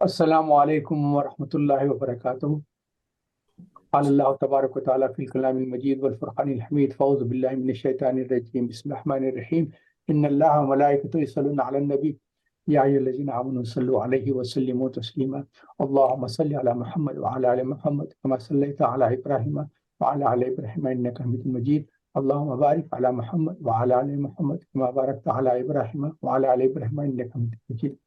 السلام علیکم ورحمۃ اللہ وبرکاتہ۔ قال اللہ تبارک و تعالیٰ فی الکلام المجید والفرقان الحمید، فاعوذ باللہ من الشیطان الرجیم، بسم اللہ الرحمن الرحیم۔ ان اللہ وملائکتہ یصلون علی النبی یا ایھا الذین آمنوا صلوا علیہ وسلموا تسلیما۔ اللهم صل علی محمد وعلی آل محمد کما صلیت علی ابراہیم وعلی آل ابراہیم انک حمید مجید۔ اللهم بارک علی محمد وعلی آل محمد کما بارکت علی ابراہیم وعلی آل ابراہیم انک حمید مجید۔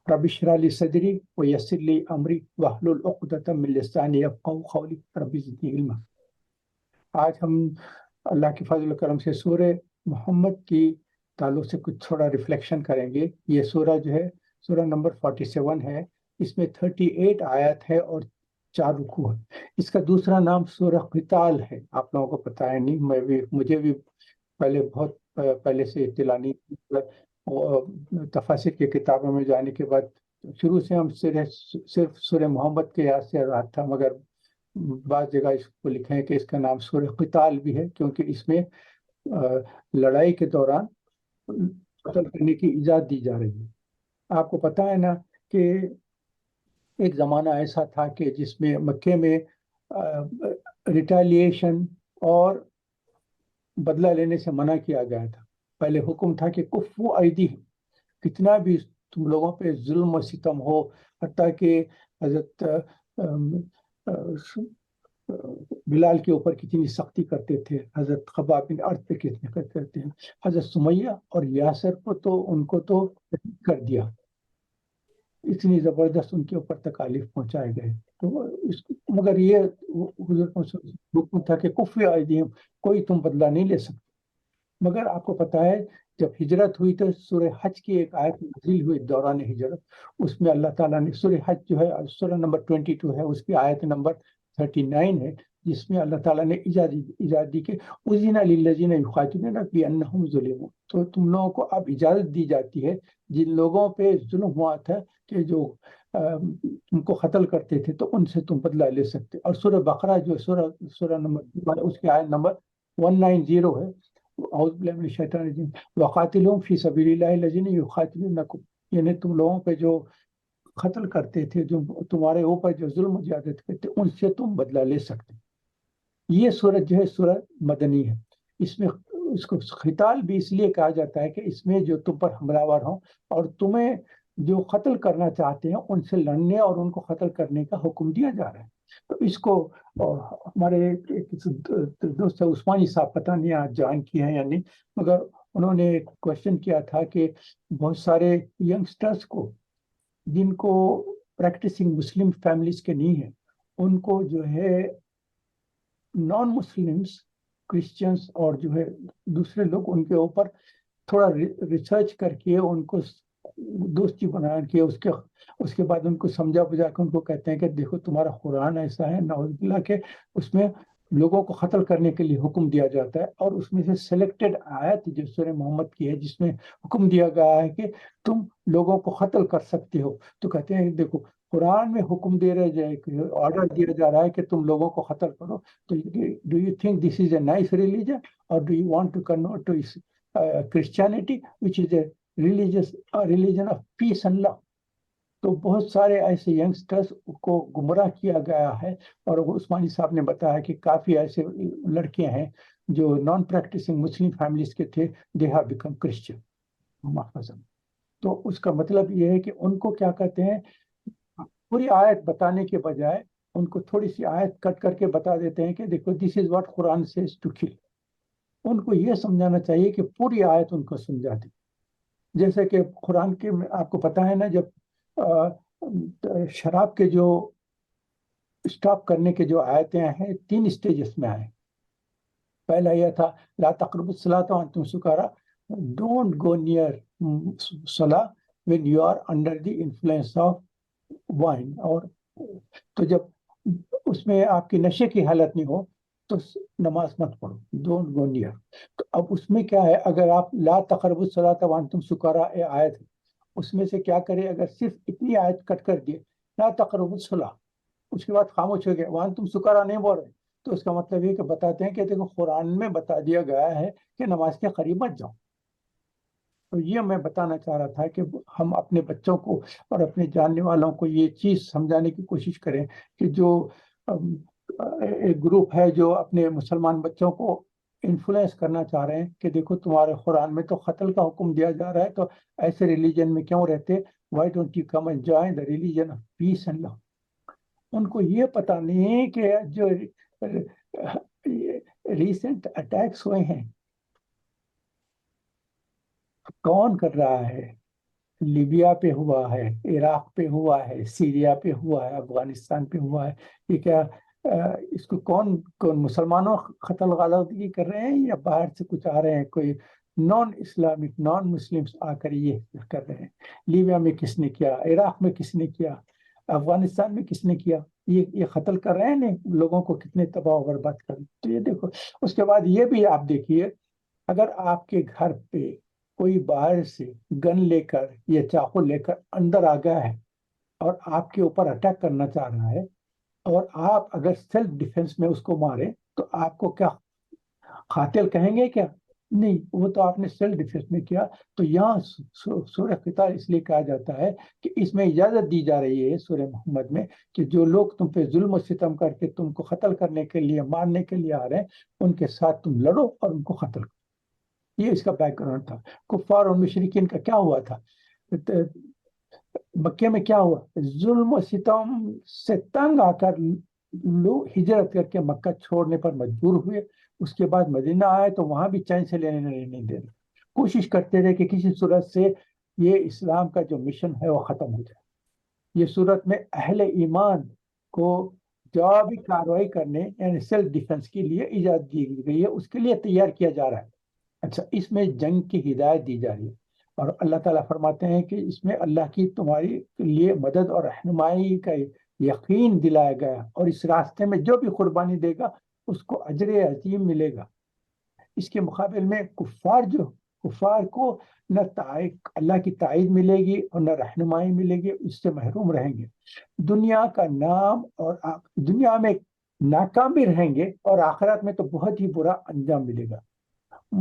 رب اشرح لي صدري ويسر لي امري واحلل عقدة من لساني يفقهوا قولي رب زدني علما۔ آج ہم اللہ کے فضل و کرم سے سورہ محمد کی تعلق سے کچھ تھوڑا ریفلیکشن کریں گے۔ یہ سورہ جو ہے سورہ نمبر 47 ہے، اس میں 38 آیت ہے اور 4 رکوع ہے۔ اس کا دوسرا نام سورہ قتال ہے، آپ لوگوں کو پتہ ہے نہیں، مجھے بھی بہت پہلے سے اطلاع نہیں تھی۔ تفاسیر کی کتابوں میں جانے کے بعد شروع سے ہم صرف سورہ محمد کے یاد سے رہا تھا، مگر بعض جگہ اس کو لکھے ہیں کہ اس کا نام سورہ قتال بھی ہے، کیونکہ اس میں لڑائی کے دوران قتل کرنے کی اجازت دی جا رہی ہے۔ آپ کو پتہ ہے نا کہ ایک زمانہ ایسا تھا کہ جس میں مکے میں ریٹیلیشن اور بدلہ لینے سے منع کیا گیا تھا۔ پہلے حکم تھا کہ کفو ایدیہم، کتنا بھی تم لوگوں پہ ظلم و ستم ہو، حتیٰ کہ حضرت بلال کے اوپر کتنی سختی کرتے تھے، حضرت خباب بن ارد پہ کتنے کرتے ہیں، حضرت سمیہ اور یاسر کو تو ان کو تو شہید کر دیا، اتنی زبردست ان کے اوپر تکالیف پہنچائے گئے۔ تو مگر یہ حضور کو حکم تھا کہ کفو ایدیہم، کوئی تم بدلہ نہیں لے سکتے۔ مگر آپ کو پتہ ہے جب ہجرت ہوئی تو سورہ حج کی ایک آیت نازل ہوئی دوران ہجرت، اس میں اللہ تعالیٰ نے سورہ حج جو ہے سورہ نمبر 22 ہے، اس کی آیت نمبر 39 ہے، جس میں اللہ تعالیٰ نے اجازت دی کہ اذن للذین یقاتلون بانہم ظلموا، تو تم لوگوں کو اب اجازت دی جاتی ہے جن لوگوں پہ ظلم ہوا تھا کہ جو ان کو قتل کرتے تھے تو ان سے تم بدلہ لے سکتے۔ اور سورہ بقرہ جو سورہ نمبر اس کی آیت نمبر 190 ہے، اعوذ باللہ من الشیطان الرجیم وقاتلہم فی سبیل اللہ الذین یقاتلونکم، یعنی تم لوگوں پہ جو قتل کرتے تھے، جو تمہارے اوپر جو ظلم و زیادت کرتے، ان سے تم بدلہ لے سکتے۔ یہ سورت جو ہے سورہ مدنی ہے، اس میں اس کو قتال بھی اس لیے کہا جاتا ہے کہ اس میں جو تم پر حملہ آور ہوں اور تمہیں جو قتل کرنا چاہتے ہیں ان سے لڑنے اور ان کو قتل کرنے کا حکم دیا جا رہا ہے۔ تو اس کو ہمارے دوست عثمانی صاحب پتہ نہیں آج جوائن کیے ہیں یا نہیں، مگر انہوں نے ایک کوشچن کیا تھا کہ بہت سارے ینگسٹرز کو جن کو پریکٹسنگ مسلم فیملیز کے نہیں ہیں، ان کو جو ہے نان مسلمس کرسچنس اور جو ہے دوسرے لوگ ان کے اوپر تھوڑا ریسرچ کر کے ان کو دوستی بنا کے اس کے بعد ان کو سمجھا بجھا کے ان کو کہتے ہیں کہ دیکھو تمہارا قرآن ایسا ہے نعوذ باللہ کہ اس میں لوگوں کو قتل کرنے کے لیے حکم دیا جاتا ہے، اور اس میں سے سلیکٹڈ آیت جو سورہ محمد کی ہے جس میں حکم دیا گیا ہے کہ تم لوگوں کو قتل کر سکتے ہو، تو کہتے ہیں دیکھو قرآن میں حکم دے رہے جائے، آرڈر دیا جا رہا ہے کہ تم لوگوں کو قتل کرو، تو do you think this is a nice religion اور do you want to convert to Christianity which is a religion of peace and love۔ تو بہت سارے ایسے ینگسٹرز کو گمراہ کیا گیا ہے، اور عثمانی صاحب نے بتایا کہ کافی ایسے لڑکے ہیں جو نان پریکٹسنگ مسلم فیملیز کے تھے، they have become Christian۔ تو اس کا مطلب یہ ہے کہ ان کو کیا کہتے ہیں، پوری آیت بتانے کے بجائے ان کو تھوڑی سی آیت کٹ کر کے بتا دیتے ہیں کہ دیکھو this is what Quran says to kill۔ ان کو یہ سمجھانا چاہیے کہ پوری آیت ان کو سمجھا دیں، جیسے کہ قرآن کے آپ کو پتہ ہے نا، جب شراب کے جو اسٹاپ کرنے کے جو آیتیں ہیں 3 اسٹیجز میں آئے۔ پہلا یہ تھا لا تقربوا الصلاۃ وانتم سکارا، ڈونٹ گو نیئر صلاح when you are under the influence of wine، اور تو جب اس میں آپ کی نشے کی حالت نہیں ہو تو نماز مت پڑھو، ڈونٹ گو نیئر۔ تو اب اس میں کیا ہے، اگر آپ لا تقربوا الصلاۃ وانتم سکارا آیت ہے، اس میں سے کیا کرے، اگر صرف اتنی آیت کٹ کر دیے لا تقربوا الصلاۃ، اس کے بعد خاموش ہو گئے وانتم سکارا نہیں بول رہے، تو اس کا مطلب یہ کہ بتاتے ہیں کہ دیکھو قرآن میں بتا دیا گیا ہے کہ نماز کے قریب مت جاؤ۔ تو یہ میں بتانا چاہ رہا تھا کہ ہم اپنے بچوں کو اور اپنے جاننے والوں کو یہ چیز سمجھانے کی کوشش کریں کہ جو ایک گروپ ہے جو اپنے مسلمان بچوں کو انفلوئنس کرنا چاہ رہے ہیں کہ دیکھو تمہارے قرآن میں تو قتل کا حکم دیا جا رہا ہے، تو ایسے ریلیجن میں کیوں رہتے؟ Why don't you come and join the religion of peace and love? ان کو یہ پتا نہیں کہ جو ریسنٹ اٹیکس ہوئے ہیں کون کر رہا ہے؟ لیبیا پہ ہوا ہے، عراق پہ ہوا ہے، سیریا پہ ہوا ہے، افغانستان پہ ہوا ہے. یہ کیا اس کو کون کون مسلمانوں قتل غارت کر رہے ہیں یا باہر سے کچھ آ رہے ہیں، کوئی نان اسلامک نان مسلمس آ کر یہ کر رہے ہیں؟ لیبیا میں کس نے کیا؟ عراق میں کس نے کیا؟ افغانستان میں کس نے کیا؟ یہ قتل کر رہے ہیں نا لوگوں کو، کتنے تباہ و برباد کر رہے ہیں. تو یہ دیکھو، اس کے بعد یہ بھی آپ دیکھیے، اگر آپ کے گھر پہ کوئی باہر سے گن لے کر یا چاقو لے کر اندر آ گیا ہے اور آپ کے اوپر اٹیک کرنا چاہ رہا ہے، اور آپ اگر سیلف ڈیفenس میں اس کو مارے تو آپ کو کیا قاتل کہیں گے کیا؟ نہیں، وہ تو آپ نے سیلف ڈیفenس میں کیا. تو یہاں سورہ قتال اس لیے کہا جاتا ہے کہ اس میں اجازت دی جا رہی ہے سورہ محمد میں کہ جو لوگ تم پہ ظلم و ستم کر کے تم کو قتل کرنے کے لیے مارنے کے لیے آ رہے ہیں، ان کے ساتھ تم لڑو اور ان کو قتل کرو. یہ اس کا بیک گراؤنڈ تھا. کفار اور مشرکین کا کیا ہوا تھا؟ مکے میں کیا ہوا؟ ظلم و ستم سے تنگ آ کر لوگ ہجرت کر کے مکہ چھوڑنے پر مجبور ہوئے. اس کے بعد مدینہ آئے تو وہاں بھی چین سے لینے نہیں دے رہے، کوشش کرتے رہے کہ کسی صورت سے یہ اسلام کا جو مشن ہے وہ ختم ہو جائے. یہ صورت میں اہل ایمان کو جوابی کارروائی کرنے یعنی سیلف ڈیفenس کے لیے اجازت دی گئی ہے، اس کے لیے تیار کیا جا رہا ہے. اچھا، اس میں جنگ کی ہدایت دی جا رہی ہے، اور اللہ تعالیٰ فرماتے ہیں کہ اس میں اللہ کی تمہاری لیے مدد اور رہنمائی کا یقین دلایا گیا، اور اس راستے میں جو بھی قربانی دے گا اس کو اجر عظیم ملے گا. اس کے مقابل میں کفار کو نہ اللہ کی تائید ملے گی اور نہ رہنمائی ملے گی، اس سے محروم رہیں گے. دنیا کا نام اور دنیا میں ناکام بھی رہیں گے، اور آخرت میں تو بہت ہی برا انجام ملے گا.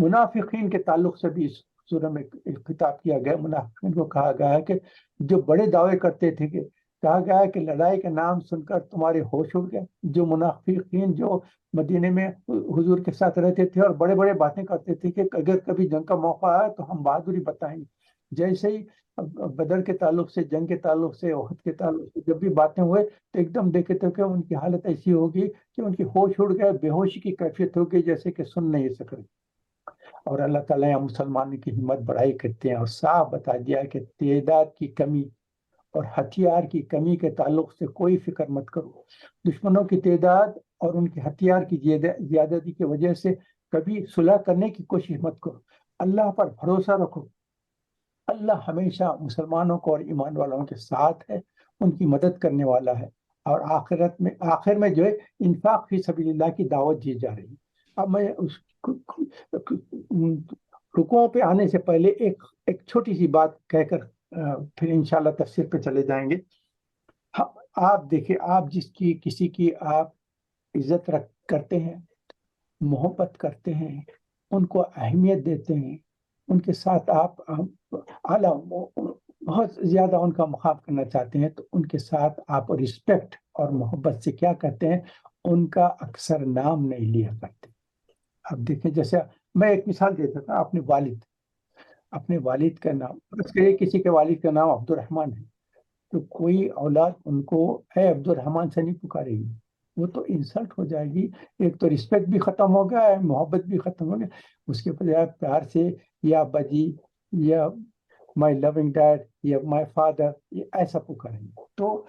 منافقین کے تعلق سے بھی اس سورہ میں خطاب کیا گیا. منافقین کو کہا گیا ہے کہ جو بڑے دعوے کرتے تھے، کہ کہا گیا ہے کہ لڑائی کا نام سن کر تمہارے ہوش اڑ گئے. جو منافقین جو مدینے میں حضور کے ساتھ رہتے تھے اور بڑے بڑے باتیں کرتے تھے کہ اگر کبھی جنگ کا موقع آیا تو ہم بہادری بتائیں گے، جیسے ہی بدر کے تعلق سے، جنگ کے تعلق سے، احد کے تعلق سے جب بھی باتیں ہوئے تو ایک دم دیکھے تو کہ ان کی حالت ایسی ہوگی کہ ان کی ہوش اڑ گئے، بے ہوشی کی کیفیت ہوگی جیسے کہ سن نہیں سک رہے. اور اللہ تعالیٰ یہاں مسلمانوں کی ہمت بڑھائی کرتے ہیں اور صاف بتا دیا کہ تعداد کی کمی اور ہتھیار کی کمی کے تعلق سے کوئی فکر مت کرو. دشمنوں کی تعداد اور ان کے ہتھیار کی زیادتی کی وجہ سے کبھی صلح کرنے کی کوشش مت کرو. اللہ پر بھروسہ رکھو. اللہ ہمیشہ مسلمانوں کو اور ایمان والوں کے ساتھ ہے، ان کی مدد کرنے والا ہے. اور آخر میں جو ہے انفاق فی سبیل اللہ کی دعوت دی جا رہی ہے. اب میں اس رکوع پہ آنے سے پہلے ایک چھوٹی سی بات کہہ کر پھر انشاءاللہ تفسیر پہ چلے جائیں گے. آپ دیکھیں، آپ کسی کی آپ عزت کرتے ہیں، محبت کرتے ہیں، ان کو اہمیت دیتے ہیں، ان کے ساتھ آپ اعلیٰ بہت زیادہ ان کا مقام کرنا چاہتے ہیں، تو ان کے ساتھ آپ رسپیکٹ اور محبت سے کیا کرتے ہیں؟ ان کا اکثر نام نہیں لیا کرتے. اب دیکھیں، جیسے میں ایک مثال دیتا تھا، اپنے والد کا نام، کسی کے والد کا نام عبد الرحمن ہے، تو کوئی اولاد ان کو اے عبد الرحمن سے نہیں پکارے گی، وہ تو انسلٹ ہو جائے گی. ایک تو رسپیکٹ بھی ختم ہو گیا ہے، محبت بھی ختم ہو گیا. اس کے بجائے پیار سے یا ابا جی یا مائی لونگ ڈیڈ یا مائی فادر، یہ ایسا پکاریں گے. تو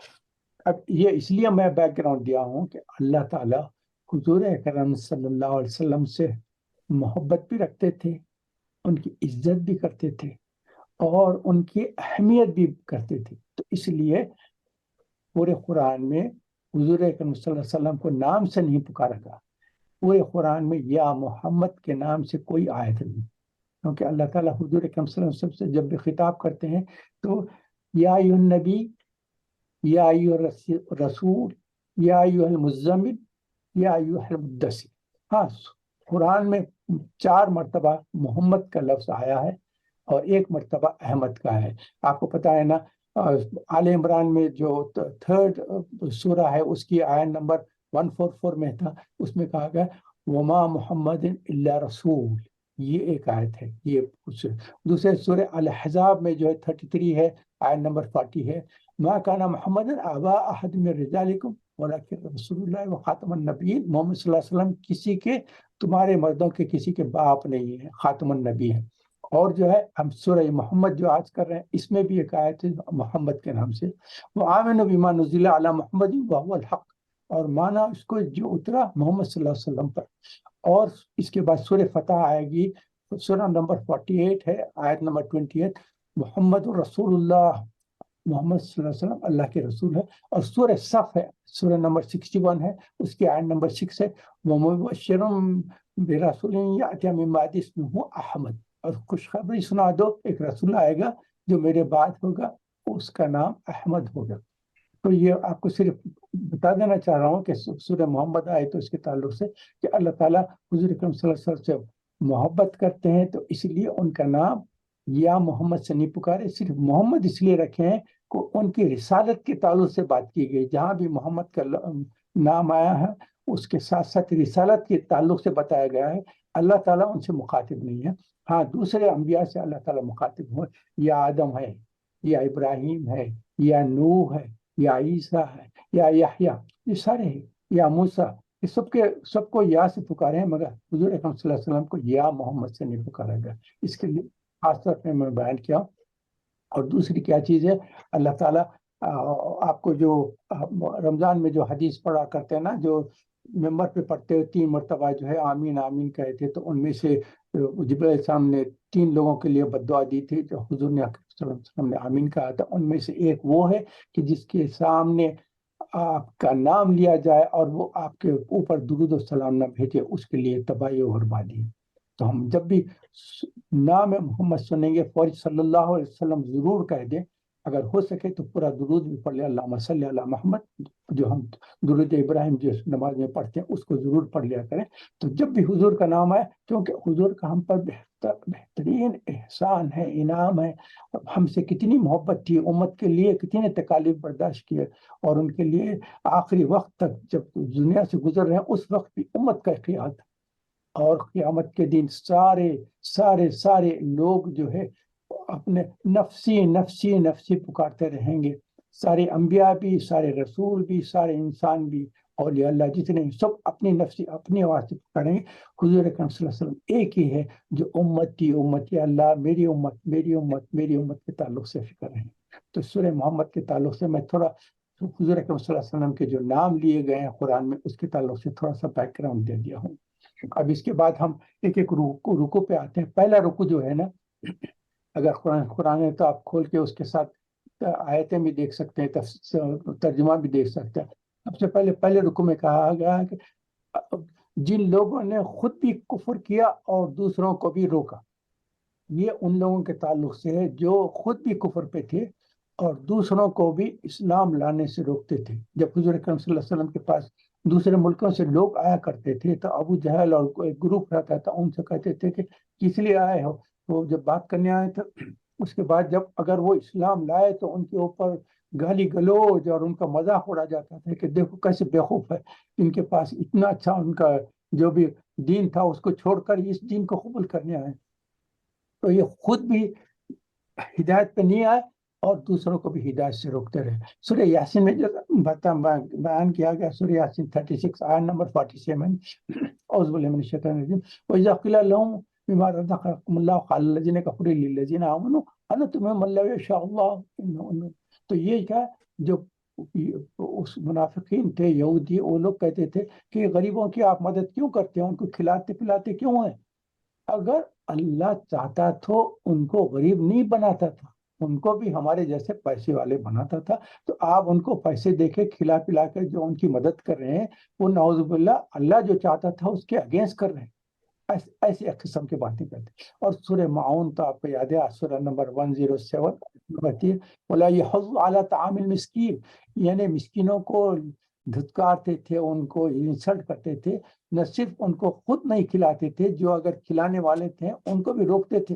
اب یہ اس لیے میں بیک گراؤنڈ دیا ہوں کہ اللہ تعالیٰ حضور اکرم صلی اللہ علیہ وسلم سے محبت بھی رکھتے تھے، ان کی عزت بھی کرتے تھے، اور ان کی اہمیت بھی کرتے تھے. تو اس لیے پورے قرآن میں حضور اکرم صلی اللہ علیہ وسلم کو نام سے نہیں پکارا گیا. پورے قرآن میں یا محمد کے نام سے کوئی آیت نہیں، کیونکہ اللہ تعالیٰ حضور اکرم صلی اللہ علیہ وسلم سے جب بھی خطاب کرتے ہیں تو یا ایھا النبی، یا ایھا الرسول، یا ایھا المزمل، یا ایھا المدثر. ہاں، قرآن میں 4 مرتبہ محمد کا لفظ آیا ہے، اور ایک مرتبہ احمد کا ہے. آپ کو پتا ہے نا آل عمران میں جو تھرڈ سورہ ہے اس کی آیت نمبر 144 میں تھا، اس میں کہا گیا وما محمد الا رسول. یہ ایک آیت ہے. یہ کچھ دوسرے سورہ الحزاب میں جو ہے 33 ہے، آیت نمبر 40 ہے، ما کان محمد ابا احد من رجالکم ولکن رسول اللہ وخاتم النبیین. محمد صلی اللہ علیہ وسلم کسی کے، تمہارے مردوں کے کسی کے باپ نہیں ہے، خاتم النبی ہے. اور جو ہے ہم سورہ محمد جو آج کر رہے ہیں اس میں بھی ایک آیت ہے محمد کے نام سے، وہ آمنوا بما نزل علی محمد وهو الحق، اور مانا اس کو جو اترا محمد صلی اللہ علیہ وسلم پر. اور اس کے بعد سورہ فتح آئے گی، سورہ نمبر 48 ہے، آیت نمبر 28، محمد رسول اللہ، محمد صلی اللہ علیہ وسلم اللہ کے رسول ہے. اور سورہ صف ہے، سورہ نمبر 61 ہے، اس کی آیت نمبر 6 ہے، وَمُبَشِّرٌ بِرَسُولٍ يَأْتِي مِن بَعْدِي اسْمُهُ احمد. اور خوشخبری سنا دو، ایک رسول آئے گا جو میرے بعد ہوگا، اس کا نام احمد ہوگا. تو یہ آپ کو صرف بتا دینا چاہ رہا ہوں کہ سورہ محمد آئے تو اس کے تعلق سے کہ اللہ تعالیٰ حضور اکرم صلی اللہ علیہ وسلم سے محبت کرتے ہیں، تو اس لیے ان کا نام یا محمد سے نہیں پکارے، صرف محمد اس لیے رکھے ہیں کہ ان کی رسالت کے تعلق سے بات کی گئی. جہاں بھی محمد کا نام آیا ہے اس کے ساتھ ساتھ رسالت کے تعلق سے بتایا گیا ہے. اللہ تعالیٰ ان سے مخاطب نہیں ہے. ہاں دوسرے انبیاء سے اللہ تعالیٰ مخاطب ہوئے، یا آدم ہے، یا ابراہیم ہے، یا نوح ہے، یا عیسیٰ ہے، یا یحییٰ، یہ سارے ہیں، یا موسیٰ، یہ سب کو یا سے پکارے ہیں، مگر حضور اکرم صلی اللہ علیہ وسلم کو یا محمد سے نہیں پکارا گیا. اس کے لیے خاص طور پہ میں بیان کیا. اور دوسری کیا چیز ہے، اللہ تعالیٰ آپ کو جو رمضان میں جو حدیث پڑھا کرتے ہیں نا، جو ممبر پہ پڑھتے ہوئے 3 مرتبہ جو ہے آمین آمین کہے تھے، تو ان میں سے جبرائیل علیہ السلام نے 3 لوگوں کے لیے بد دعا دی تھی، جو حضور نے صلی اللہ علیہ وسلم نے آمین کہا تھا. ان میں سے ایک وہ ہے کہ جس کے سامنے آپ کا نام لیا جائے اور وہ آپ کے اوپر درود و سلام نہ بھیجے، اس کے لیے تباہی و بربادی. تو ہم جب بھی نام محمد سنیں گے فوری صلی اللہ علیہ وسلم ضرور کہہ دیں. اگر ہو سکے تو پورا درود بھی پڑھ لیں، اللہم صلی علی محمد، جو ہم درود ابراہیم جو نماز میں پڑھتے ہیں اس کو ضرور پڑھ لیا کریں. تو جب بھی حضور کا نام آئے، کیونکہ حضور کا ہم پر بہترین احسان ہے، انعام ہے. ہم سے کتنی محبت تھی، امت کے لیے کتنے تکالیف برداشت کیے، اور ان کے لیے آخری وقت تک جب دنیا سے گزر رہے ہیں اس وقت بھی امت کا خیال تھا. اور قیامت کے دن سارے لوگ جو ہے اپنے نفسی نفسی نفسی پکارتے رہیں گے. سارے انبیاء بھی، سارے رسول بھی، سارے انسان بھی، اولیاء اللہ جتنے سب اپنی نفسی اپنی آواز سے پکاریں گے. حضور اکرم صلی اللہ علیہ وسلم ایک ہی ہے جو امتی اللہ، میری امت میری امت میری امت کے تعلق سے فکر ہیں. تو سورہ محمد کے تعلق سے میں تھوڑا حضور اکرم صلی اللہ علیہ وسلم کے جو نام لیے گئے ہیں قرآن میں اس کے تعلق سے تھوڑا سا بیک گراؤنڈ دے دیا ہوں. اب اس کے بعد ہم ایک ایک رکو پہ آتے ہیں. پہلا رکو جو ہے نا، اگر قرآن ہے تو آپ کھول کے اس کے ساتھ آیتیں بھی دیکھ سکتے ہیں، ترجمہ بھی دیکھ سکتے ہیں. سب سے پہلے رکو میں کہا گیا ہے کہ جن لوگوں نے خود بھی کفر کیا اور دوسروں کو بھی روکا. یہ ان لوگوں کے تعلق سے ہے جو خود بھی کفر پہ تھے اور دوسروں کو بھی اسلام لانے سے روکتے تھے. جب حضور اکرم صلی اللہ علیہ وسلم کے پاس دوسرے ملکوں سے لوگ آیا کرتے تھے تو ابو جہل اور ایک گروپ رہتا تھا، ان سے کہتے تھے کہ کس لیے آئے ہو. تو جب بات کرنے آئے تو اس کے بعد جب اگر وہ اسلام لائے تو ان کے اوپر گالی گلوج اور ان کا مذاق اڑا جاتا تھا کہ دیکھو کیسے بیوقوف ہے، ان کے پاس اتنا اچھا ان کا جو بھی دین تھا اس کو چھوڑ کر اس دین کو قبول کرنے آئے. تو یہ خود بھی ہدایت پہ نہیں آئے اور دوسروں کو بھی ہدایت سے روکتے رہے. سورہ یاسین میں جو بیان کیا گیا، سورہ یاسین 36 آیت نمبر 47، اعوذ باللہ من الشیطان الرجیم، وَإِذَا قِيلَ لَهُمْ بِمَا رَزَقَكُمُ اللَّهُ قَالَ الَّذِينَ كَفَرُوا لِلَّذِينَ آمَنُوا أَنَّتُمْ مَن لَّوْ يَشَاءُ اللَّهُ. تو یہ کیا، جو اس منافقین تھے یہودی، وہ لوگ کہتے تھے کہ غریبوں کی آپ مدد کیوں کرتے ہیں، ان کو کھلاتے پلاتے کیوں ہیں. اگر اللہ چاہتا تو ان کو غریب نہیں بناتا تھا، ان کو بھی ہمارے جیسے پیسے والے بناتا تھا. تو آپ ان کو پیسے دے کے کھلا پلا کر جو ان کی مدد کر رہے ہیں، وہ نعوذ باللہ اللہ جو چاہتا تھا اس کے اگینسٹ کر رہے ہیں. ایسی قسم کی باتیں کرتے ہیں. اور سورہ معون تو آپ کو یاد ہے، سورہ نمبر 107 کہتی ہے وَلَا يَحُضُّ عَلَىٰ طَعَامِ الْمِسْكِينِ، یعنی مسکینوں کو دھتکارتے تھے، ان کو انسلٹ کرتے تھے. نہ صرف ان کو خود نہیں کھلاتے تھے، جو اگر کھلانے والے تھے ان کو بھی روکتے تھے.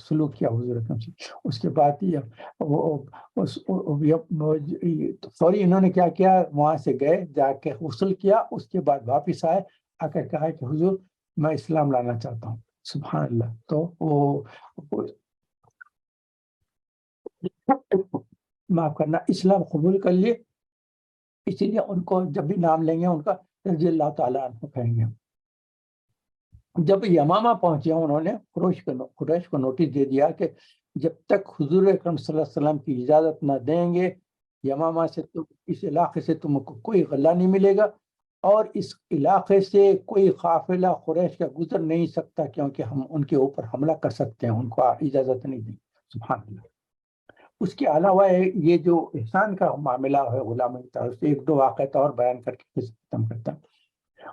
سلوک کیا حضور اکرم سے. اس کے بعد فوری انہوں نے کیا کیا, وہاں سے گئے, جا کے غسل کیا, اس کے بعد واپس آئے, آ کر کہا کہ حضور میں اسلام لانا چاہتا ہوں. سبحان اللہ. تو وہ معاف کرنا, اسلام قبول کر لیے, اسی لیے ان کو جب بھی نام لیں گے ان کا رضی اللہ تعالیٰ عنہ کہیں گے. جب یمامہ پہنچے انہوں نے قریش کو نوٹس دے دیا کہ جب تک حضور اکرم صلی اللہ علیہ وسلم کی اجازت نہ دیں گے, یمامہ سے اس علاقے سے تم کو کوئی غلہ نہیں ملے گا, اور اس علاقے سے کوئی قافلہ قریش کا گزر نہیں سکتا, کیونکہ ہم ان کے اوپر حملہ کر سکتے ہیں, ان کو اجازت نہیں دیں. سبحان اللہ. اس کے علاوہ یہ جو احسان کا معاملہ ہے غلام کی طرف سے, ایک دو واقعات اور بیان کر کے ختم کرتا ہوں.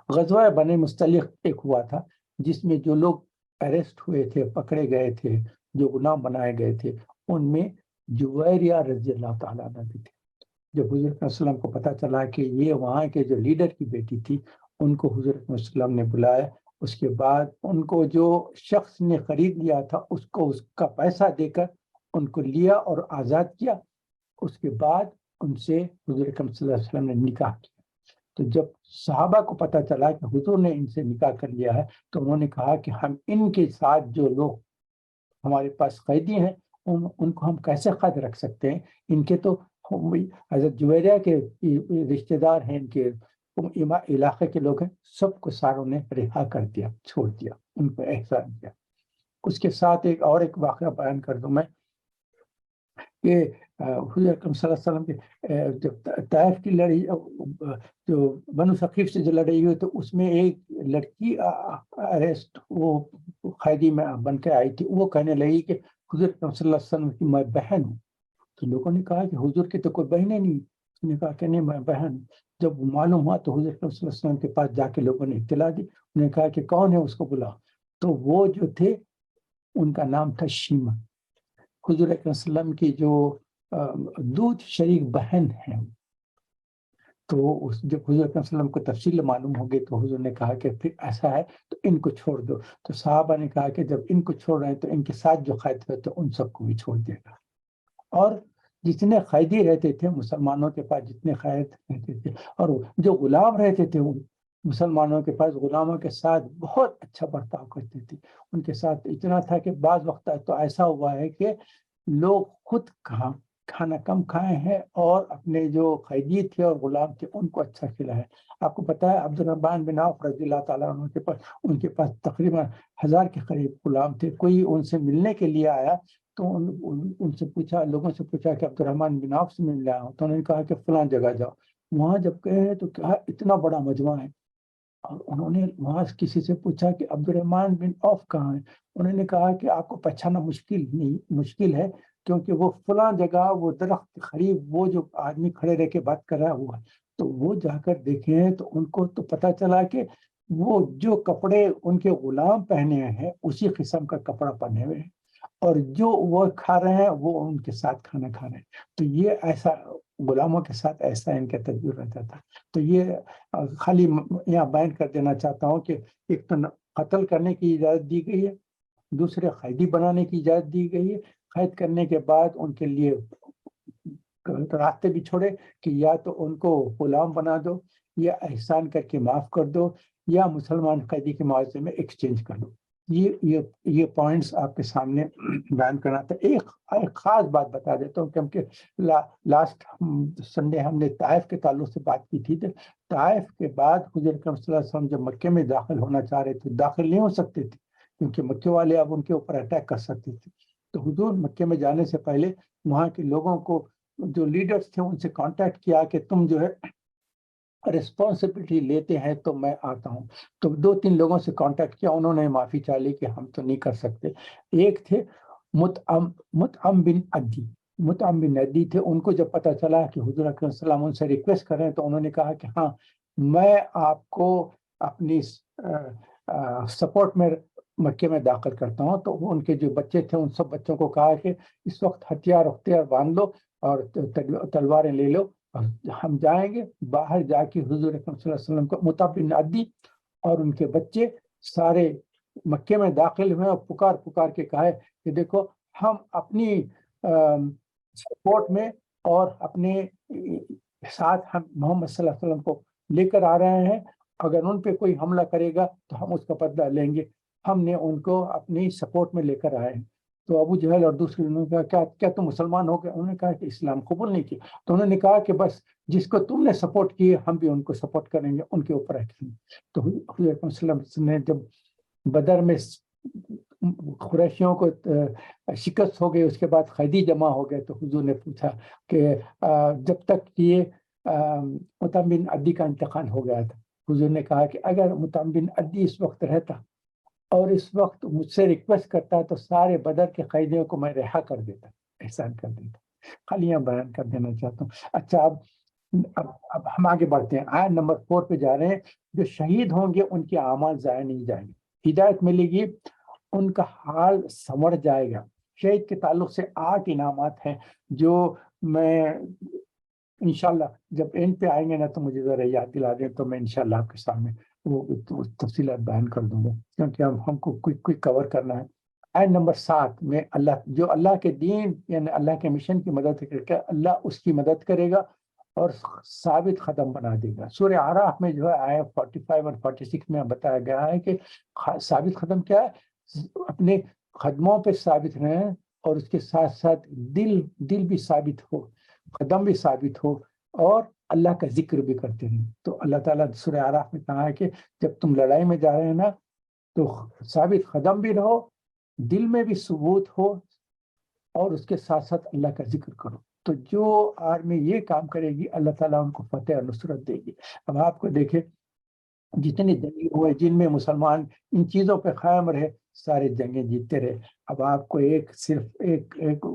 غزوہ بنی مستلق ایک ہوا تھا جس میں جو لوگ اریسٹ ہوئے تھے, پکڑے گئے تھے, جو غلام بنائے گئے تھے, ان میں جویریہ رضی اللہ تعالیٰ عنہ بھی تھے. جب حضور صلی اللہ علیہ وسلم کو پتہ چلا کہ یہ وہاں کے جو لیڈر کی بیٹی تھی, ان کو حضور صلی اللہ علیہ وسلم نے بلایا. اس کے بعد ان کو جو شخص نے خرید لیا تھا اس کو اس کا پیسہ دے کر ان کو لیا اور آزاد کیا. اس کے بعد ان سے حضور اکرم صلی اللہ علیہ وسلم نے نکاح کیا. تو جب صحابہ کو پتہ چلا کہ حضور نے ان سے نکاح کر لیا ہے, تو انہوں نے کہا کہ ہم ان کے ساتھ جو لوگ ہمارے پاس قیدی ہیں ان کو ہم کیسے قید رکھ سکتے ہیں, ان کے تو حضرت جویریہ کے رشتہ دار ہیں, ان کے علاقے کے لوگ ہیں, سب کو ساروں نے رہا کر دیا, چھوڑ دیا, ان کو احسان کیا. اس کے ساتھ ایک واقعہ بیان کر دوں میں کہ حضور اکرم صلی اللہ علیہ وسلم کے جب طائف کی لڑائی, جو بنو ثقیف سے جو لڑائی ہوئی, تو اس میں ایک لڑکی اریسٹ وہ قیدی میں بن کے آئی تھی. وہ کہنے لگی کہ حضور اکرم صلی اللہ علیہ وسلم کی میں بہن ہوں. تو لوگوں نے کہا کہ حضور کی تو کوئی بہنیں نہیں. اس نے کہا کہ نہیں, میں بہن ہوں. جب معلوم ہوا تو حضور اکرم صلی اللہ علیہ وسلم کے پاس جا کے لوگوں نے اطلاع دی. انہوں نے کہا کہ کون ہے, اس کو بلا. تو وہ جو تھے ان کا نام تھا شیمہ, حضور اکرم صلی اللہ علیہ وسلم کی جو دودھ شریک بہن ہیں. تو جب حضور اکرم صلی اللہ علیہ وسلم کو تفصیل معلوم ہو گئی تو حضور نے کہا کہ پھر ایسا ہے تو ان کو چھوڑ دو. تو صحابہ نے کہا کہ جب ان کو چھوڑ رہے ہیں تو ان کے ساتھ جو قید ہوئے تو ان سب کو بھی چھوڑ دے گا. اور جتنے قیدی رہتے تھے مسلمانوں کے پاس, جتنے قید رہتے تھے, اور جو غلام رہتے تھے مسلمانوں کے پاس غلاموں کے ساتھ بہت اچھا برتاؤ کرتے تھے. ان کے ساتھ اتنا تھا کہ بعض وقت تو ایسا ہوا ہے کہ لوگ خود کھانا کم کھائے ہیں اور اپنے جو قیدی تھے اور غلام تھے ان کو اچھا کھلایا ہے. آپ کو پتا ہے عبد الرحمن بن عوف رضی اللہ تعالیٰ عنہ کے پاس, ان کے پاس تقریباً 1000 کے قریب غلام تھے. کوئی ان سے ملنے کے لیے آیا تو ان سے پوچھا, لوگوں سے پوچھا کہ عبد الرحمن بن عوف سے ملنے آیا ہوں. تو انہوں نے کہا کہ فلاں جگہ جاؤ. وہاں جب گئے تو کہا اتنا بڑا مجمع ہے, اور انہوں نے وہاں کسی سے پوچھا کہ عبد الرحمن بن عوف کہاں ہے. انہوں نے کہا کہ آپ کو پہچانا مشکل ہے, کیونکہ وہ فلاں جگہ وہ درخت کے قریب وہ جو آدمی کھڑے رہ کے بات کر رہا ہوا. تو وہ جا کر دیکھے تو ان کو تو پتہ چلا کہ وہ جو کپڑے ان کے غلام پہنے ہیں اسی قسم کا کپڑا پہنے ہوئے ہیں, اور جو وہ کھا رہے ہیں وہ ان کے ساتھ کھانا کھا رہے ہیں. تو یہ ایسا غلاموں کے ساتھ ایسا ان کا تجربہ رہتا تھا. تو یہ خالی یہاں بیان کر دینا چاہتا ہوں کہ ایک تو قتل کرنے کی اجازت دی گئی ہے, دوسرے قیدی بنانے کی اجازت دی گئی ہے. قید کرنے کے بعد ان کے لیے راستے بھی چھوڑے کہ یا تو ان کو غلام بنا دو, یا احسان کر کے معاف کر دو, یا مسلمان قیدی کے معاوضے میں ایکسچینج کر دو. یہ پوائنٹس آپ کے سامنے بیان کرنا تھا. ایک خاص بات بتا دیتا ہوں, کیونکہ لاسٹ سنڈے ہم نے طائف کے تعلق سے بات کی تھی. طائف کے بعد حضور اکرم صلی اللہ علیہ وسلم جب مکے میں داخل ہونا چاہ رہے تھے, داخل نہیں ہو سکتے تھے کیونکہ مکے والے اب ان کے اوپر اٹیک کر سکتے تھے. تو حضور مکے میں جانے سے پہلے وہاں کے لوگوں کو, جو لیڈرز تھے, ان سے کانٹیکٹ کیا کہ تم جو ہے رسپانسبلٹی لیتے ہیں تو میں آتا ہوں. تو 2-3 لوگوں سے کانٹیکٹ کیا, انہوں نے معافی چاہ لی کہ ہم تو نہیں کر سکتے. ایک تھے مطعم بن عدی تھے. ان کو جب پتہ چلا کہ حضور اکرم صلی اللہ علیہ وسلم ان سے ریکویسٹ کر رہے ہیں تو انہوں نے کہا کہ ہاں میں آپ کو اپنی سپورٹ میں مکے میں داخل کرتا ہوں. تو ان کے جو بچے تھے ان سب بچوں کو کہا کہ اس وقت ہتھیار باندھ لو اور تلواریں لے لو, ہم جائیں گے. باہر جا کے حضور اکرم صلی اللہ علیہ وسلم کو مطعم بن عدی اور ان کے بچے سارے مکے میں داخل ہوئے اور پکار پکار کے کہا ہے کہ دیکھو ہم اپنی سپورٹ میں اور اپنے ساتھ ہم محمد صلی اللہ علیہ وسلم کو لے کر آ رہے ہیں، اگر ان پہ کوئی حملہ کرے گا تو ہم اس کا بدلہ لیں گے، ہم نے ان کو اپنی سپورٹ میں لے کر آئے ہیں۔ تو ابو جہل اور دوسرے نے کہا کیا تم مسلمان ہو گئے؟ انہوں نے کہا کہ اسلام قبول نہیں کیا۔ تو انہوں نے کہا کہ بس جس کو تم نے سپورٹ کی ہے ہم بھی ان کو سپورٹ کریں گے، ان کے اوپر ایکشن۔ تو حضور اکرم صلی اللہ علیہ وسلم نے جب بدر میں قریشیوں کو شکست ہو گئی، اس کے بعد قیدی جمع ہو گئے، تو حضور نے پوچھا کہ جب تک یہ مطعم بن عدی کا انتقال ہو گیا تھا، حضور نے کہا کہ اگر مطعم بن عدی اس وقت رہتا اور اس وقت مجھ سے ریکویسٹ کرتا تو سارے بدر کے قیدیوں کو میں رہا کر دیتا، احسان کر دیتا۔ خالی یہاں بیان کر دینا چاہتا ہوں۔ اچھا، اب ہم آگے بڑھتے ہیں، آیت نمبر 4 پہ جا رہے ہیں۔ جو شہید ہوں گے ان کے اعمال ضائع نہیں جائیں گے، ہدایت ملے گی، ان کا حال سنور جائے گا۔ شہید کے تعلق سے 8 انعامات ہیں جو میں انشاءاللہ جب اینڈ پہ آئیں گے نا تو مجھے ذرا یاد دلا دیں، تو میں انشاءاللہ آپ کے سامنے وہ تفصیلات بیان کر دوں گا، کیونکہ ہم کو کوئی کور کرنا ہے۔ آیت نمبر 7 میں جو اللہ کے دین یعنی اللہ کے مشن کی مدد کر کے اللہ اس کی مدد کرے گا اور ثابت قدم بنا دے گا۔ سورہ اعراف میں جو ہے آیت 45 اور 46 میں بتایا گیا ہے کہ ثابت قدم کیا ہے، اپنے قدموں پہ ثابت رہیں اور اس کے ساتھ ساتھ دل بھی ثابت ہو، قدم بھی ثابت ہو، اور اللہ کا ذکر بھی کرتے رہیں۔ تو اللہ تعالیٰ سورہ اعراف میں کہا ہے کہ جب تم لڑائی میں جا رہے ہیں نا تو ثابت قدم بھی رہو، دل میں بھی ثبوت ہو، اور اس کے ساتھ ساتھ اللہ کا ذکر کرو۔ تو جو آرمی یہ کام کرے گی اللہ تعالیٰ ان کو فتح اور نصرت دے گی۔ اب آپ کو دیکھیں جتنے جنگیں ہوئے جن میں مسلمان ان چیزوں پہ قائم رہے، سارے جنگیں جیتتے رہے۔ اب آپ کو صرف ایک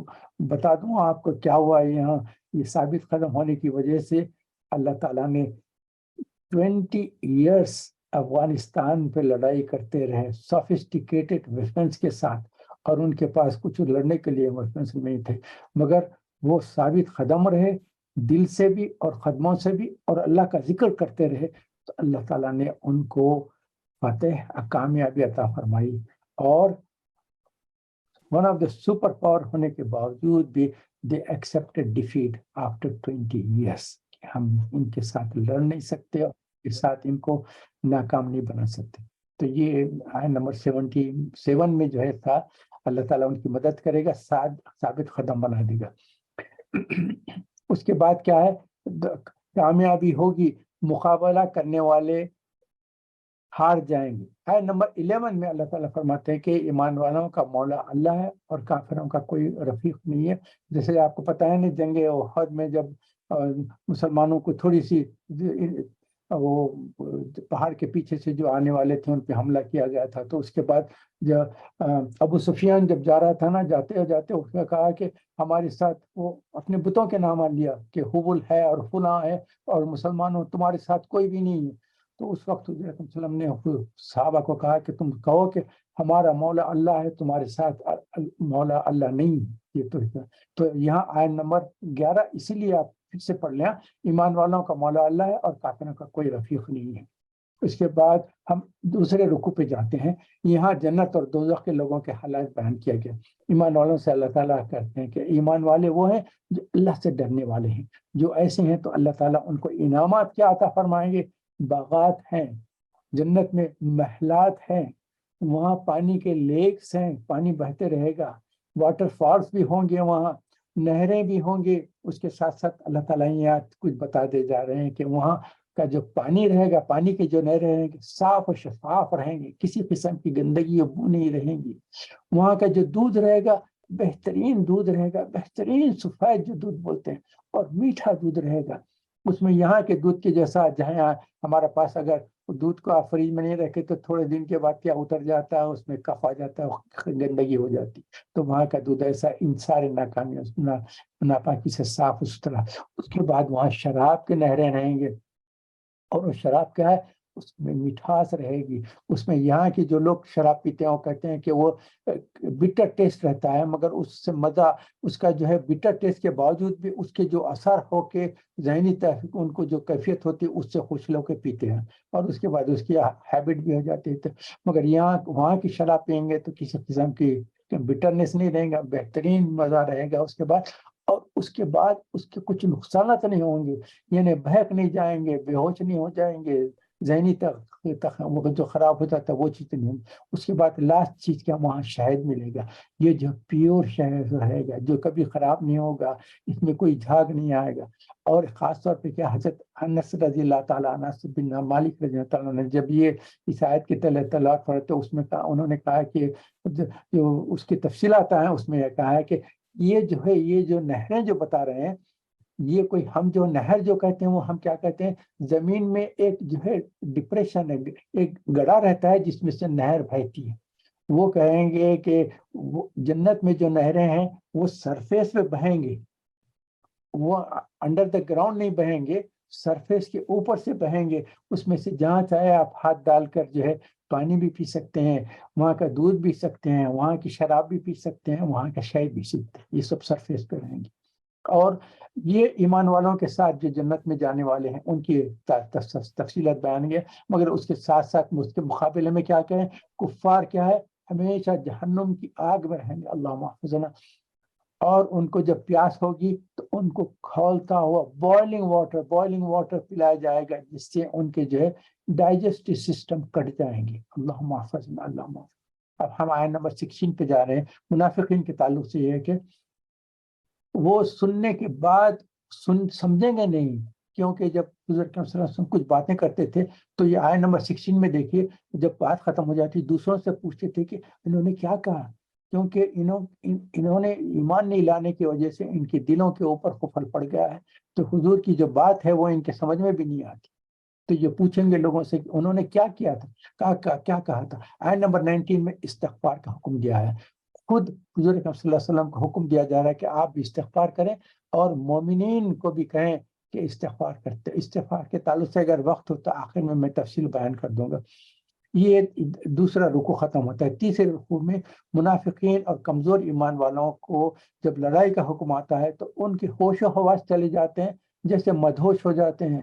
بتا دوں آپ کو کیا ہوا ہے یہاں، یہ ثابت قدم ہونے کی وجہ سے اللہ تعالیٰ نے 20 ایئرس افغانستان پہ لڑائی کرتے رہے سافسٹیکیٹڈ ویپنس کے ساتھ، اور ان کے پاس کچھ لڑنے کے لیے ویپنس نہیں تھے، مگر وہ ثابت قدم رہے دل سے بھی اور قدموں سے بھی، اور اللہ کا ذکر کرتے رہے، تو اللہ تعالیٰ نے ان کو فتح کامیابی عطا فرمائی۔ اور one of the super power ہونے کے باوجود بھی دے ایکسپٹڈ ڈیفیٹ آفٹر 20 ایئرس، ہم ان کے ساتھ لڑ نہیں سکتے اور ان کے ساتھ ان کو ناکام نہیں بنا سکتے۔ تو یہ آیت نمبر 77 میں جو ہے تھا، اللہ تعالیٰ ان کی مدد کرے گا، ثابت قدم بنا دے گا۔ اس کے بعد کیا ہے، کامیابی ہوگی، مقابلہ کرنے والے ہار جائیں گے۔ آیت نمبر 11 میں اللہ تعالیٰ فرماتے ہیں کہ ایمان والوں کا مولا اللہ ہے اور کافروں کا کوئی رفیق نہیں ہے۔ جیسے آپ کو پتہ ہے نا، جنگ احد میں جب مسلمانوں کو تھوڑی سی وہ پہاڑ کے پیچھے سے جو آنے والے تھے ان پہ حملہ کیا گیا تھا، تو اس کے بعد جب ابو سفیان جب جا رہا تھا نا، جاتے جاتے اس نے کہا کہ ہمارے ساتھ، وہ اپنے بتوں کے نام لیا کہ حبل ہے اور فلاں ہے، اور مسلمانوں تمہارے ساتھ کوئی بھی نہیں ہے۔ تو اس وقت حضور صلی اللہ علیہ وسلم نے صحابہ کو کہا کہ تم کہو کہ ہمارا مولا اللہ ہے، تمہارے ساتھ مولا اللہ نہیں ہے۔ یہ تو یہاں آیت نمبر 11 اسی لیے آپ پھر سے پڑھ لیں، ایمان والوں کا مولا اللہ ہے اور کافروں کا کوئی رفیق نہیں ہے۔ اس کے بعد ہم دوسرے رکوع پہ جاتے ہیں، یہاں جنت اور دوزخ کے لوگوں کے حالات بیان کیا گیا۔ ایمان والوں سے اللہ تعالیٰ کہتے ہیں کہ ایمان والے وہ ہیں جو اللہ سے ڈرنے والے ہیں، جو ایسے ہیں تو اللہ تعالیٰ ان کو انعامات کیا عطا فرمائیں گے، باغات ہیں، جنت میں محلات ہیں، وہاں پانی کے لیکس ہیں، پانی بہتے رہے گا، واٹر فالز بھی ہوں گے، وہاں نہریں بھی ہوں گے۔ اس کے ساتھ ساتھ اللہ تعالیٰ یہاں کچھ بتا دے جا رہے ہیں کہ وہاں کا جو پانی رہے گا، پانی کے جو نہریں رہیں گے صاف و شفاف رہیں گے، کسی قسم کی گندگی بو نہیں رہیں گی۔ وہاں کا جو دودھ رہے گا بہترین دودھ رہے گا، بہترین سفید جو دودھ بولتے ہیں، اور میٹھا دودھ رہے گا۔ اس میں یہاں کے دودھ کے جیسا، جہاں ہمارا پاس اگر دودھ کو آپ فریج میں نہیں رکھے تو تھوڑے دن کے بعد کیا اتر جاتا ہے، اس میں کف آ جاتا ہے، گندگی ہو جاتی، تو وہاں کا دودھ ایسا ان سارے ناپاکی سے صاف ستھرا۔ اس کے بعد وہاں شراب کے نہریں رہیں گے، اور وہ شراب کیا ہے، اس میں مٹھاس رہے گی، اس میں یہاں کی جو لوگ شراب پیتے ہیں وہ کہتے ہیں کہ وہ بٹر ٹیسٹ رہتا ہے، مگر اس سے مزہ، اس کا جو ہے بٹر ٹیسٹ کے باوجود بھی اس کے جو اثر ہو کے ذہنی تحقیق ان کو جو کیفیت ہوتی ہے اس سے خوش لو کے پیتے ہیں، اور اس کے بعد اس کی ہیبٹ بھی ہو جاتی ہے۔ مگر یہاں وہاں کی شراب پئیں گے تو کسی قسم کی بٹرنس نہیں رہے گا، بہترین مزہ رہے گا اس کے بعد، اور اس کے بعد اس کے کچھ نقصانات نہیں ہوں گے، یعنی بہک نہیں جائیں گے، بے ہوش نہیں ہو جائیں گے، ذہنی جو خراب ہو جاتا ہے وہ چیز نہیں ہوگی۔ اس کے بعد لاسٹ چیز کیا، وہاں شہد ملے گا، یہ جو پیور شہد رہے گا جو کبھی خراب نہیں ہوگا، اس میں کوئی جھاگ نہیں آئے گا۔ اور خاص طور پہ کیا، حضرت انس رضی اللہ تعالیٰ عنہ بن مالک رضی اللہ تعالیٰ نے جب یہ اس آیت کی تلاوت پڑھے تو اس میں انہوں نے کہا کہ جو اس کی تفصیلات ہیں اس میں یہ کہا ہے کہ یہ جو ہے، یہ جو نہریں جو بتا رہے ہیں، یہ کوئی ہم جو نہر جو کہتے ہیں وہ ہم کیا کہتے ہیں، زمین میں ایک جو ہے ڈپریشن ہے، ایک گڑھا رہتا ہے جس میں سے نہر بہتی ہے۔ وہ کہیں گے کہ وہ جنت میں جو نہریں ہیں وہ سرفیس پہ بہیں گے، وہ انڈر دا گراؤنڈ نہیں بہیں گے، سرفیس کے اوپر سے بہیں گے، اس میں سے جہاں چاہے آپ ہاتھ ڈال کر جو ہے پانی بھی پی سکتے ہیں، وہاں کا دودھ پی سکتے ہیں، وہاں کی شراب بھی پی سکتے ہیں، وہاں کا شہد بھی سکتے ہیں، یہ سب سرفیس پہ رہیں گے۔ اور یہ ایمان والوں کے ساتھ جو جنت میں جانے والے ہیں ان کی تفصیلات بیان ہے، مگر اس کے ساتھ ساتھ اس کے مقابلے میں کیا کہیں، کفار کیا ہے، ہمیشہ جہنم کی آگ میں رہیں گے، اللہ محفظنا۔ اور ان کو جب پیاس ہوگی تو ان کو کھولتا ہوا بوائلنگ واٹر پلایا جائے گا، جس سے ان کے جو ہے ڈائجسٹو سسٹم کٹ جائیں گے، اللہ محفظنا، اللہ محفظ۔ اب ہم آیت نمبر 16 پہ جا رہے ہیں۔ منافقین کے تعلق سے یہ ہے کہ وہ سننے کے بعد سمجھیں گے نہیں، کیونکہ جب حضرت صلی اللہ علیہ وسلم کچھ باتیں کرتے تھے تو یہ آیت نمبر 16 میں دیکھیے، جب بات ختم ہو جاتی دوسروں سے پوچھتے تھے کہ انہوں نے کیا کہا، کیونکہ انہوں نے ایمان نہیں لانے کی وجہ سے ان کے دلوں کے اوپر قفل پڑ گیا ہے، تو حضور کی جو بات ہے وہ ان کے سمجھ میں بھی نہیں آتی، تو یہ پوچھیں گے لوگوں سے کہ انہوں نے کیا کیا تھا، کیا کہا تھا۔ آیت نمبر 19 میں استغفار کا حکم دیا ہے، خود حضور اکرم صلی اللہ علیہ وسلم کو حکم دیا جا رہا ہے کہ آپ بھی استغفار کریں، اور مومنین کو بھی کہیں کہ استغفار کرتے۔ استغفار کے تعلق سے اگر وقت ہو تو آخر میں تفصیل بیان کر دوں گا۔ یہ دوسرا رکوع ختم ہوتا ہے۔ تیسرے رکوع میں منافقین اور کمزور ایمان والوں کو جب لڑائی کا حکم آتا ہے تو ان کے ہوش و حواس چلے جاتے ہیں، جیسے مدہوش ہو جاتے ہیں،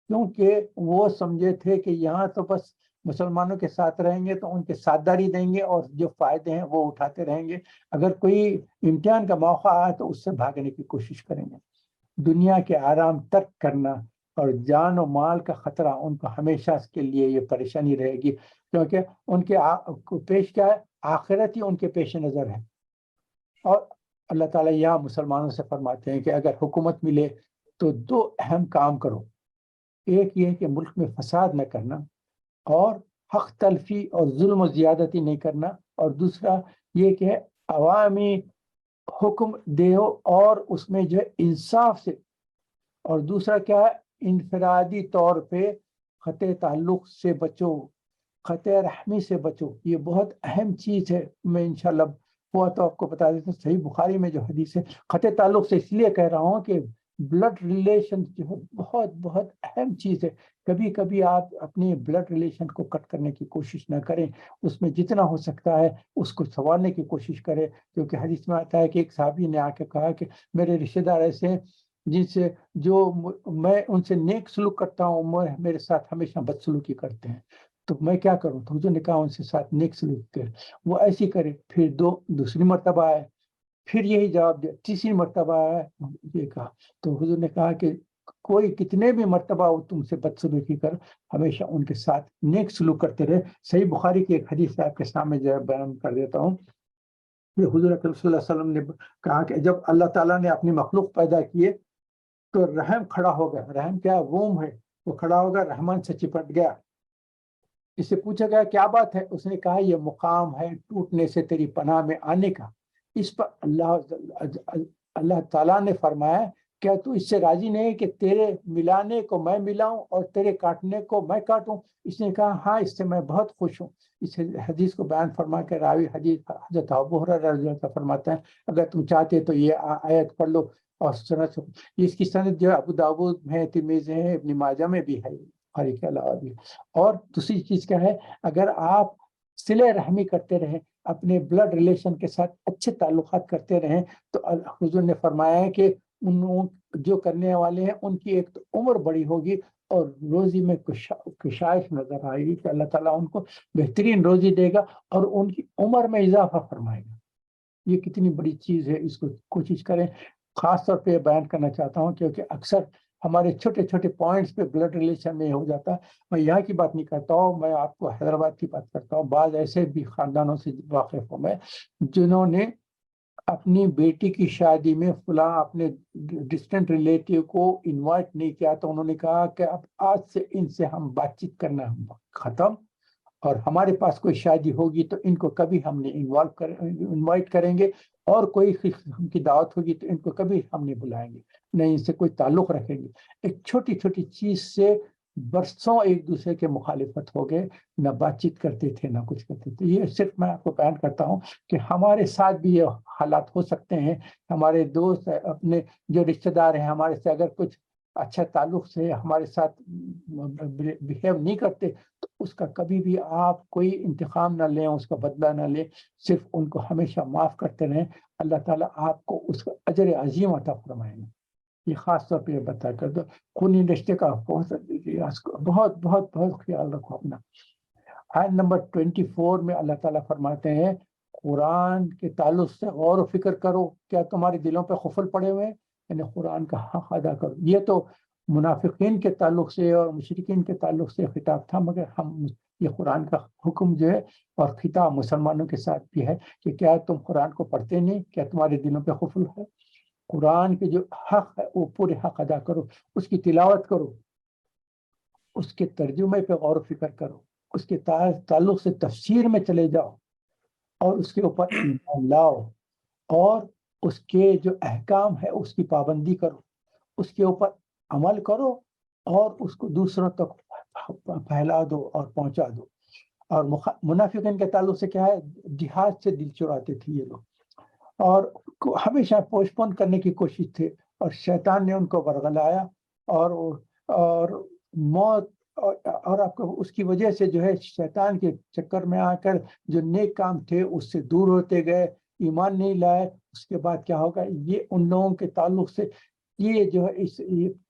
کیونکہ وہ سمجھے تھے کہ یہاں تو بس مسلمانوں کے ساتھ رہیں گے تو ان کے ساتھ داری دیں گے اور جو فائدے ہیں وہ اٹھاتے رہیں گے، اگر کوئی امتحان کا موقع آئے تو اس سے بھاگنے کی کوشش کریں گے۔ دنیا کے آرام ترک کرنا اور جان و مال کا خطرہ ان کو ہمیشہ کے لیے یہ پریشانی رہے گی، کیونکہ ان کے پیش کیا ہے، آخرت ہی ان کے پیش نظر ہے۔ اور اللہ تعالیٰ یہاں مسلمانوں سے فرماتے ہیں کہ اگر حکومت ملے تو دو اہم کام کرو، ایک یہ کہ ملک میں فساد نہ کرنا اور حق تلفی اور ظلم و زیادتی نہیں کرنا، اور دوسرا یہ کہ عوامی حکم دیو اور اس میں جو ہے انصاف سے، اور دوسرا کیا ہے، انفرادی طور پہ قطع تعلق سے بچو، قطع رحمی سے بچو، یہ بہت اہم چیز ہے۔ میں انشاءاللہ ہوا تو آپ کو بتا دیتا ہوں، صحیح بخاری میں جو حدیث ہے، قطع تعلق سے اس لیے کہہ رہا ہوں کہ بلڈ ریلیشن جو ہے بہت بہت اہم چیز ہے۔ کبھی کبھی آپ اپنی بلڈ ریلیشن کو کٹ کرنے کی کوشش نہ کریں، اس میں جتنا ہو سکتا ہے اس کو سنوارنے کی کوشش کریں، کیونکہ حدیث میں آتا ہے کہ ایک صحابی نے آ کے کہا کہ میرے رشتہ دار ایسے ہیں جن سے جو میں ان سے نیک سلوک کرتا ہوں، میرے ساتھ ہمیشہ بدسلوکی کرتے ہیں، تو میں کیا کروں؟ تو حضور نے کہا ان سے ساتھ نیک سلوک کرے، وہ ایسی کرے۔ پھر دوسری مرتبہ آئے، پھر یہی جواب دیا، تیسری مرتبہ آئے، یہ کہا، تو حضور نے کہا کہ کوئی کتنے بھی مرتبہ وہ تم سے بدسلوکی کر، ہمیشہ ان کے ساتھ نیک سلوک کرتے رہے۔ صحیح بخاری کی ایک حدیث آپ کے سامنے جو ہے بیان کر دیتا ہوں۔ یہ حضور اکرم صلی اللہ علیہ وسلم نے کہا کہ جب اللہ تعالیٰ نے اپنی مخلوق پیدا کیے تو رحم کھڑا ہو گیا، رحم کیا ووم ہے، وہ کھڑا ہو گیا، رحمان سے چپٹ گیا۔ اس سے پوچھا گیا کیا بات ہے، اس نے کہا یہ مقام ہے ٹوٹنے سے تیری پناہ میں آنے کا۔ اس پر اللہ تعالیٰ نے فرمایا کیا تو اس سے راضی نہیں کہ تیرے ملانے کو میں ملاؤں اور تیرے کاٹنے کو میں کاٹوں؟ اس نے کہا ہاں، اس سے میں بہت خوش ہوں۔ اس حدیث کو بیان فرما کے راوی حدیث حضرت ابو ہریرہ رضی اللہ عنہ فرماتے ہیں اگر تم چاہتے تو یہ آیت پڑھ لو اور سنا۔ اس کی سند جو ہے ابو داؤد میں، ترمذی ہے، ابن ماجہ میں بھی ہے، بخاری کے علاوہ بھی. اور دوسری چیز کیا ہے, اگر آپ صلہ رحمی کرتے رہیں, اپنے بلڈ ریلیشن کے ساتھ اچھے تعلقات کرتے رہیں, تو حضور نے فرمایا ہے کہ ان جو کرنے والے ہیں ان کی ایک تو عمر بڑی ہوگی اور روزی میں کشائش نظر آئے گی, کہ اللہ تعالیٰ ان کو بہترین روزی دے گا اور ان کی عمر میں اضافہ فرمائے گا. یہ کتنی بڑی چیز ہے, اس کو کوشش کریں. خاص طور پہ بیان کرنا چاہتا ہوں کیونکہ اکثر ہمارے چھوٹے چھوٹے پوائنٹس پہ بلڈ ریلیشن میں ہو جاتا ہے. میں یہاں کی بات نہیں کرتا ہوں, میں آپ کو حیدرآباد کی بات کرتا ہوں. بعض ایسے بھی خاندانوں سے واقف ہوں میں جنہوں نے اپنی بیٹی کی شادی میں فلاں اپنے ڈسٹنٹ ریلیٹیو کو انوائٹ نہیں کیا, تو انہوں نے کہا کہ اب آج سے ان سے ہم بات چیت کرنا ختم, اور ہمارے پاس کوئی شادی ہوگی تو ان کو کبھی ہم نے انوائٹ کریں گے, اور کوئی قسم کی دعوت ہوگی تو ان کو کبھی ہم نہیں بلائیں گے, نہ ان سے کوئی تعلق رکھیں گے. ایک چھوٹی چھوٹی چیز سے برسوں ایک دوسرے کے مخالفت ہو گئے, نہ بات چیت کرتے تھے نہ کچھ کرتے تھے. یہ صرف میں آپ کو بیان کرتا ہوں کہ ہمارے ساتھ بھی یہ حالات ہو سکتے ہیں. ہمارے دوست اپنے جو رشتہ دار ہیں ہمارے سے اگر کچھ اچھا تعلق سے ہمارے ساتھ بہیو نہیں کرتے, تو اس کا کبھی بھی آپ کوئی انتقام نہ لیں, اس کا بدلہ نہ لیں, صرف ان کو ہمیشہ معاف کرتے رہیں. اللہ تعالیٰ آپ کو اس کا اجر عظیم عطا فرمائیں گے. یہ خاص طور پہ بتا کر دو, خونی رشتے کا بہت بہت بہت خیال رکھو اپنا. آیت نمبر 24 میں اللہ تعالیٰ فرماتے ہیں, قرآن کے تعلق سے غور و فکر کرو, کیا تمہارے دلوں پہ خفل پڑے ہوئے ہیں, یعنی قرآن کا حق ادا کرو. یہ تو منافقین کے تعلق سے اور مشرکین کے تعلق سے خطاب تھا, مگر ہم یہ قرآن کا حکم جو ہے اور خطاب مسلمانوں کے ساتھ بھی ہے کہ کیا تم قرآن کو پڑھتے نہیں, کیا تمہارے دلوں پہ خفل ہے. قرآن کے جو حق ہے وہ پورے حق ادا کرو, اس کی تلاوت کرو, اس کے ترجمے پہ غور و فکر کرو, اس کے تعلق سے تفسیر میں چلے جاؤ, اور اس کے اوپر ایمان لاؤ, اور اس کے جو احکام ہے اس کی پابندی کرو, اس کے اوپر عمل کرو, اور اس کو دوسروں تک پھیلا دو اور پہنچا دو. اور منافقین کے تعلق سے کیا ہے, جہاد سے دل چراتے تھے یہ لوگ, اور ہمیشہ پوسٹ پون کرنے کی کوشش تھے, اور شیطان نے ان کو ورغلایا, اور موت اور آپ کو اس کی وجہ سے جو ہے شیطان کے چکر میں آ کر جو نیک کام تھے اس سے دور ہوتے گئے, ایمان نہیں لائے. اس کے بعد کیا ہوگا, یہ ان لوگوں کے تعلق سے یہ جو ہے اس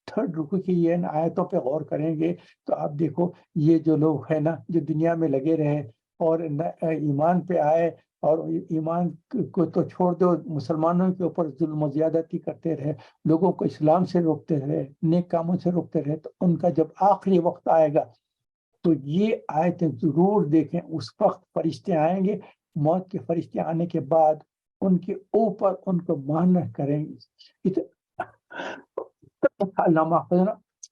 تھرڈ رکوع کی یہ آیتوں پہ غور کریں گے تو آپ دیکھو, یہ جو لوگ ہیں نا جو دنیا میں لگے رہے اور ایمان پہ آئے, اور ایمان کو تو چھوڑ دو, مسلمانوں کے اوپر ظلم و زیادتی کرتے رہے, لوگوں کو اسلام سے روکتے رہے, نیک کاموں سے روکتے رہے, تو ان کا جب آخری وقت آئے گا تو یہ آیتیں ضرور دیکھیں. اس وقت فرشتے آئیں گے, موت کے فرشتے آنے کے بعد ان کے اوپر ان کو مانع کریں گے, اللہ محفظ,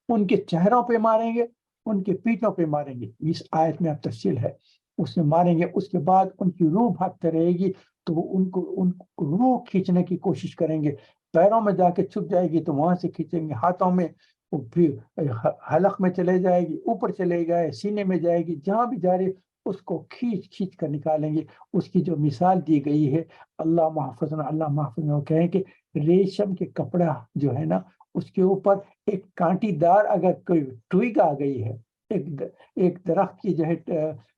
ان کے چہروں پہ ماریں گے, ان کے پیٹھوں پہ ماریں گے. اس آیت میں اب تفصیل ہے, اس میں ماریں گے. اس کے بعد ان کی روح بھاگتے رہے گی, تو وہ ان کو روح کھینچنے کی کوشش کریں گے, پیروں میں جا کے چھپ جائے گی تو وہاں سے کھینچیں گے, ہاتھوں میں, پھر حلق میں چلے جائے گی, اوپر چلے گئے, سینے میں جائے گی, جہاں بھی جا رہی اس کو کھینچ کھینچ کر نکالیں گے. اس کی جو مثال دی گئی ہے, اللہ محفظ وہ کہیں کہ ریشم کے کپڑا جو ہے نا, اس کے اوپر ایک کانٹی دار اگر کوئی ٹوئگ آ گئی ہے, ایک درخت کی جو ہے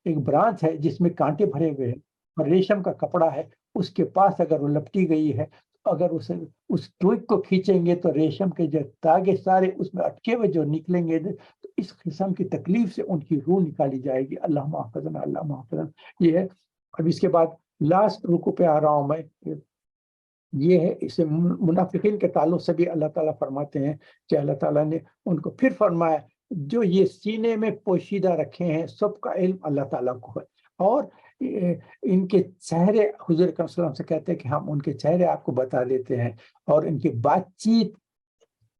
ایک برانچ ہے جس میں کانٹے بھرے ہوئے ہیں, اور ریشم کا کپڑا ہے, اس کے پاس اگر وہ لپٹی گئی ہے, اگر اس ٹوئگ کو کھینچیں گے تو ریشم کے جو تاگے سارے اس میں اٹکے ہوئے جو نکلیں گے, تو اس قسم کی تکلیف سے ان کی روح نکالی جائے گی. اللہ محفظنا, اللہ محفظنا. یہ ہے. اب اس کے بعد لاسٹ رکوع پہ آ رہا ہوں میں, یہ ہے اسے منافقین کے تعلق سے بھی اللہ تعالیٰ فرماتے ہیں کہ اللہ تعالیٰ نے ان کو پھر فرمایا, جو یہ سینے میں پوشیدہ رکھے ہیں سب کا علم اللہ تعالیٰ کو ہے, اور ان کے چہرے حضور صلی اللہ علیہ وسلم سے کہتے ہیں کہ ہم ان کے چہرے آپ کو بتا دیتے ہیں, اور ان کی بات چیت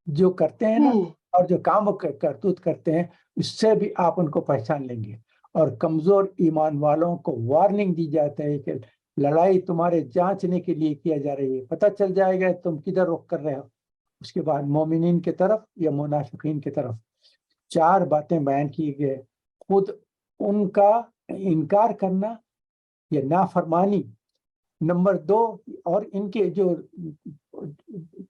جو کرتے ہیں نا, اور جو کام کرتوت کرتے ہیں, اس سے بھی آپ ان کو پہچان لیں گے. اور کمزور ایمان والوں کو وارننگ دی جاتا ہے کہ لڑائی تمہارے جانچنے کے لیے کیا جا رہی ہے, پتہ چل جائے گا تم کدھر رخ کر رہے ہو. اس کے بعد مومنین کی طرف یا منافقین کی طرف 4 باتیں بیان کی گئے. خود ان کا انکار کرنا یا نافرمانی, نمبر 2, اور ان کے جو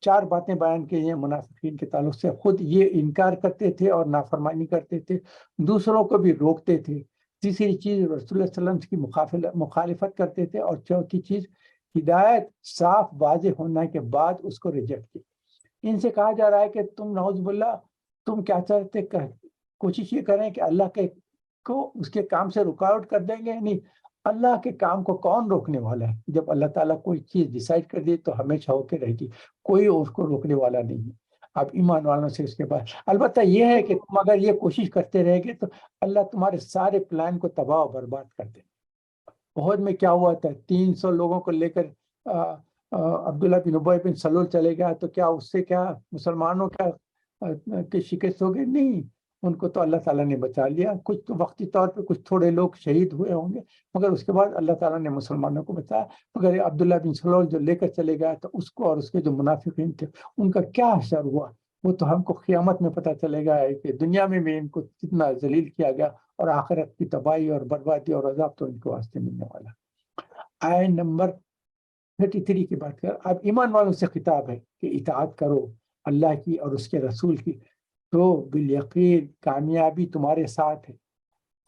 4 باتیں بیان کی ہیں منافقین کے تعلق سے. خود یہ انکار کرتے تھے اور نافرمانی کرتے تھے, دوسروں کو بھی روکتے تھے. تیسری چیز رسول اللہ صلی اللہ علیہ وسلم کی مخالفت کرتے تھے. اور چوتھی چیز ہدایت صاف واضح ہونے کے بعد اس کو ریجیکٹ کی. ان سے کہا جا رہا ہے کہ تم نعوذ باللہ تم کیا چاہتے, کوشش یہ کریں کہ اللہ کے کو اس کے کام سے رکاوٹ کر دیں گے. نہیں, اللہ کے کام کو کون روکنے والا ہے؟ جب اللہ تعالیٰ کوئی چیز ڈیسائیڈ کر دی تو ہمیشہ ہو کے رہے گی, کوئی اس کو روکنے والا نہیں ہے. اب ایمان والوں سے اس کے بعد البتہ یہ ہے کہ تم اگر یہ کوشش کرتے رہے گے تو اللہ تمہارے سارے پلان کو تباہ و برباد کر دے. بہت میں کیا ہوا تھا, 300 لوگوں کو لے کر عبداللہ بن ابی بن سلول چلے گیا, تو کیا اس سے کیا مسلمانوں کی شکست ہو گئی؟ نہیں, ان کو تو اللہ تعالیٰ نے بچا لیا. کچھ تو وقتی طور پہ کچھ تھوڑے لوگ شہید ہوئے ہوں گے, مگر اس کے بعد اللہ تعالیٰ نے مسلمانوں کو بچایا. مگر عبداللہ بن سلول جو لے کر چلے گیا تو اس کو اور اس کے جو منافقین تھے ان کا کیا حشر ہوا, وہ تو ہم کو قیامت میں پتہ چلے گا کہ دنیا میں بھی ان کو کتنا ذلیل کیا گیا, اور آخرت کی تباہی اور بربادی اور عذاب تو ان کے واسطے ملنے والا. آیت نمبر 33 کی بات کر. اب ایمان والوں سے خطاب ہے کہ اطاعت کرو اللہ کی اور اس کے رسول کی, تو بالیقین کامیابی تمہارے ساتھ ہے,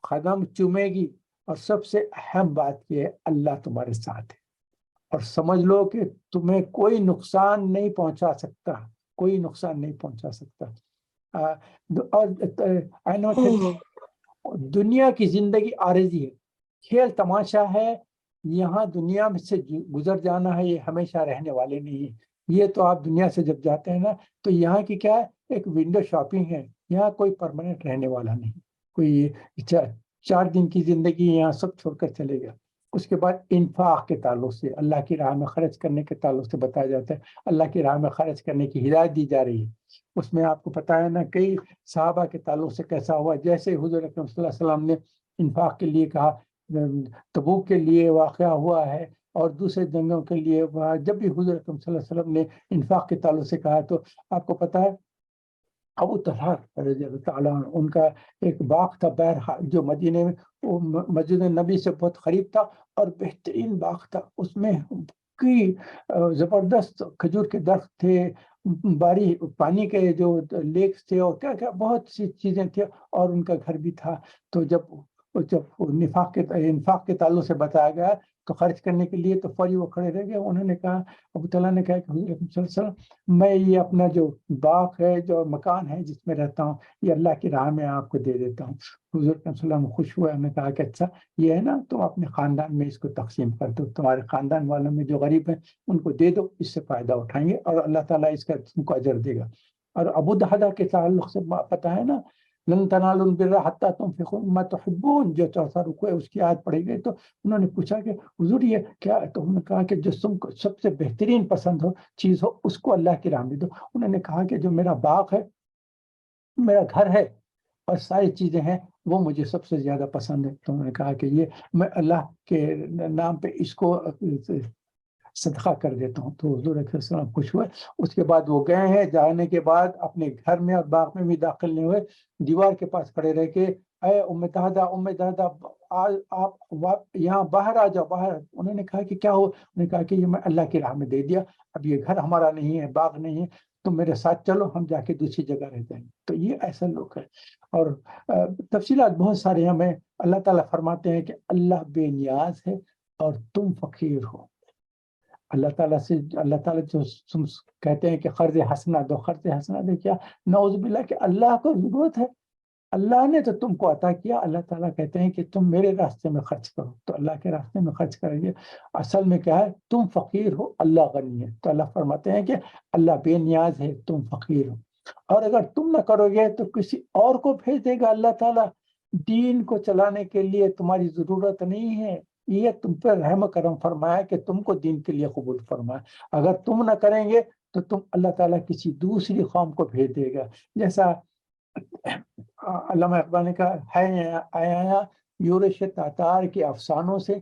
قدم چومے گی. اور سب سے اہم بات یہ ہے اللہ تمہارے ساتھ ہے, اور سمجھ لو کہ تمہیں کوئی نقصان نہیں پہنچا سکتا, کوئی نقصان نہیں پہنچا سکتا. اور دنیا کی زندگی عارضی ہے, کھیل تماشا ہے. یہاں دنیا میں سے گزر جانا ہے, یہ ہمیشہ رہنے والے نہیں ہے. یہ تو آپ دنیا سے جب جاتے ہیں نا تو یہاں کی کیا ہے, ایک ونڈو شاپنگ ہے. یہاں کوئی پرماننٹ رہنے والا نہیں, کوئی 4 دن کی زندگی یہاں سب چھوڑ کر چلے گا. اس کے بعد انفاق کے تعلق سے, اللہ کی راہ میں خرچ کرنے کے تعلق سے بتایا جاتا ہے. اللہ کی راہ میں خرچ کرنے کی ہدایت دی جا رہی ہے. اس میں آپ کو پتہ ہے نا کئی صحابہ کے تعلق سے کیسا ہوا. جیسے حضور اکرم صلی اللہ علیہ وسلم نے انفاق کے لیے کہا, تبوک کے لیے واقعہ ہوا ہے, اور دوسرے جنگوں کے لیے جب بھی حضور اکرم صلی اللہ علیہ وسلم نے انفاق کے تعلق سے کہا تو آپ کو پتہ ہے ابو طلحہ رضی اللہ تعالیٰ عنہ, ان کا ایک باغ تھا بہرحال جو مدینے میں وہ مسجد نبی سے بہت قریب تھا, اور بہترین باغ تھا. اس میں کی زبردست کھجور کے درخت تھے, باری پانی کے جو لیکس تھے, اور کیا کیا بہت سی چیزیں تھیں, اور ان کا گھر بھی تھا. تو جب انفاق کے تعلق سے بتایا گیا تو خرچ کرنے کے لیے, تو فوری وہ کھڑے رہ گئے. انہوں نے کہا, ابو طلحہ نے کہا کہ حضور صلی اللہ علیہ وسلم میں یہ اپنا جو باغ ہے, جو مکان ہے جس میں رہتا ہوں, یہ اللہ کی راہ میں آپ کو دے دیتا ہوں. حضور صلی اللہ علیہ وسلم خوش ہوئے, ہمیں کہا کہ اچھا یہ ہے نا, تم اپنے خاندان میں اس کو تقسیم کر دو, تمہارے خاندان والوں میں جو غریب ہیں ان کو دے دو, اس سے فائدہ اٹھائیں گے اور اللہ تعالیٰ اس کا تم کو اجر دے گا. اور ابو دہدہ کے تعلق سے پتہ ہے نا, لن تنالوا البر حتى تنفقوا مما تحبون, جو 4 رکوع ہے اس کی آیت پڑھی گئی. تو انہوں نے پوچھا کہ حضور یہ کیا ہے؟ تو انہوں نے کہا کہ جو تم کو سب سے بہترین پسند ہو چیز ہو اس کو اللہ کی راہ میں دو. انہوں نے کہا کہ جو میرا باغ ہے, میرا گھر ہے, اور ساری چیزیں ہیں, وہ مجھے سب سے زیادہ پسند ہے. تو انہوں نے کہا کہ یہ میں اللہ کے نام پہ اس کو صدقہ کر دیتا ہوں. تو حضور صلی اللہ علیہ وسلم خوش ہوئے. اس کے بعد وہ گئے ہیں, جانے کے بعد اپنے گھر میں اور باغ میں بھی داخل نہیں ہوئے, دیوار کے پاس کھڑے رہ کے, اے ام دہدہ آپ یہاں باہر آ جاؤ, باہر. انہوں نے کہا کہ کیا ہو؟ انہوں نے کہا کہ یہ میں اللہ کی راہ میں دے دیا, اب یہ گھر ہمارا نہیں ہے, باغ نہیں ہے, تو میرے ساتھ چلو, ہم جا کے دوسری جگہ رہ جائیں گے. تو یہ ایسا لوگ ہے. اور تفصیلات بہت سارے ہیں. ہمیں اللہ تعالیٰ فرماتے ہیں کہ اللہ بے نیاز ہے اور تم فقیر ہو. اللہ تعالیٰ جو تم کہتے ہیں کہ قرض حسنہ دو, قرض حسنہ دو, کیا نعوذ باللہ کہ اللہ کو ضرورت ہے, اللہ نے تو تم کو عطا کیا. اللہ تعالیٰ کہتے ہیں کہ تم میرے راستے میں خرچ کرو, تو اللہ کے راستے میں خرچ کریں گے. اصل میں کیا ہے, تم فقیر ہو, اللہ غنی ہے. تو اللہ فرماتے ہیں کہ اللہ بے نیاز ہے, تم فقیر ہو, اور اگر تم نہ کرو گے تو کسی اور کو بھیج دے گا اللہ تعالیٰ. دین کو چلانے کے لیے تمہاری ضرورت نہیں ہے, یہ تم پر رحم کرم فرمایا کہ تم کو دین کے لیے قبول فرمایا. اگر تم نہ کریں گے تو تم اللہ تعالیٰ کسی دوسری قوم کو بھیج دے گا. جیسا علامہ اقبال نے کہا ہے, آیا یورش تاتار کے افسانوں سے,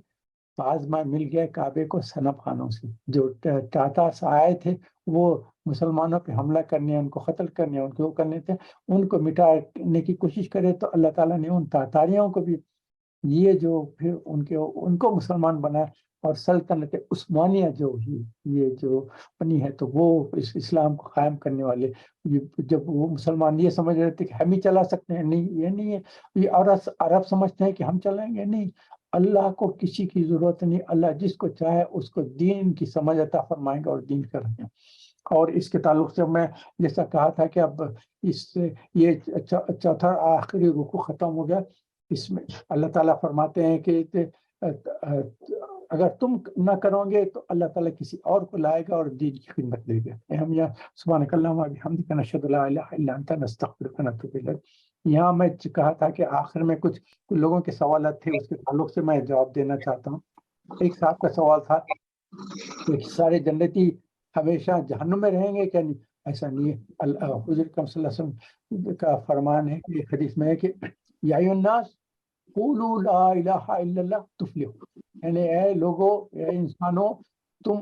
پازما مل گیا کعبے کو صنم خانوں سے. جو تاتار سے آئے تھے وہ مسلمانوں پہ حملہ کرنے, ان کو قتل کرنے, ان کو کرنے تھے, ان کو مٹانے کی کوشش کرے, تو اللہ تعالیٰ نے ان تاتاریوں کو بھی یہ جو پھر ان کو مسلمان بنایا. اور سلطنت عثمانیہ جو ہی یہ جو بنی ہے، تو وہ اس اسلام کو قائم کرنے والے جب وہ مسلمان یہ سمجھ رہے تھے کہ ہم ہی چلا سکتے ہیں، نہیں یہ نہیں ہے، یہ عرب سمجھتے ہیں کہ ہم چلائیں گے، نہیں، اللہ کو کسی کی ضرورت نہیں، اللہ جس کو چاہے اس کو دین کی سمجھ عطا فرمائیں گے اور دین کریں گے۔ اور اس کے تعلق سے میں جیسا کہا تھا کہ اب اس یہ چوتھا آخری رکوع ختم ہو گیا، اس میں اللہ تعالیٰ فرماتے ہیں کہ اگر تم نہ کرو گے تو اللہ تعالیٰ کسی اور کو لائے گا اور دین کی خدمت دے گا۔ ہم یہاں سبحانک اللہم و بحمدک نشہد ان لا الہ الا انت نستغفرک ونتوب الیک، یہاں میں کہا تھا کہ آخر میں کچھ لوگوں کے سوالات تھے، اس کے تعلق سے میں جواب دینا چاہتا ہوں۔ ایک صاحب کا سوال تھا کہ سارے جنتی ہمیشہ جہنم میں رہیں گے کیا؟ نہیں، ایسا نہیں ہے۔ حضور اکرم صلی اللہ علیہ وسلم کا فرمان ہے کہ حدیث میں ہے کہ یا ایھا الناس قولوا لا الہ الا اللہ تفلحوا، یعنی اے لوگو، اے انسانوں، تم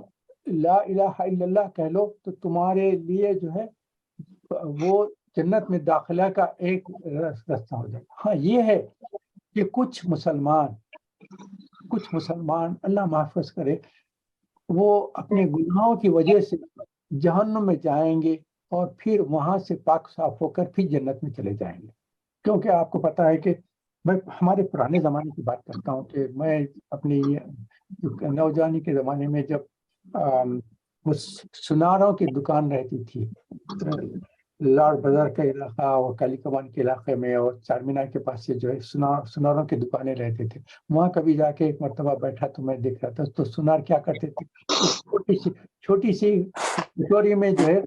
لا الہ الا اللہ کہہ لو تو تمہارے لیے جو ہے وہ جنت میں داخلہ کا ایک راستہ ہو جائے۔ ہاں یہ ہے کہ کچھ مسلمان اللہ محفوظ کرے، وہ اپنے گناہوں کی وجہ سے جہنم میں جائیں گے اور پھر وہاں سے پاک صاف ہو کر پھر جنت میں چلے جائیں گے۔ کیونکہ آپ کو پتا ہے کہ میں ہمارے پرانے زمانے کی بات کرتا ہوں کہ میں اپنی نوجوانی کے زمانے میں جب وہ سناروں کی دکان رہتی تھی لاڈ بازار کا علاقہ اور کالی کمان کے علاقے میں، اور چار مینار کے پاس سے جو ہے سناروں کی دکانیں رہتے تھے، وہاں کبھی جا کے ایک مرتبہ بیٹھا تو میں دیکھ رہا تھا تو سنار کیا کرتے تھے، چھوٹی سی کٹوری میں جو ہے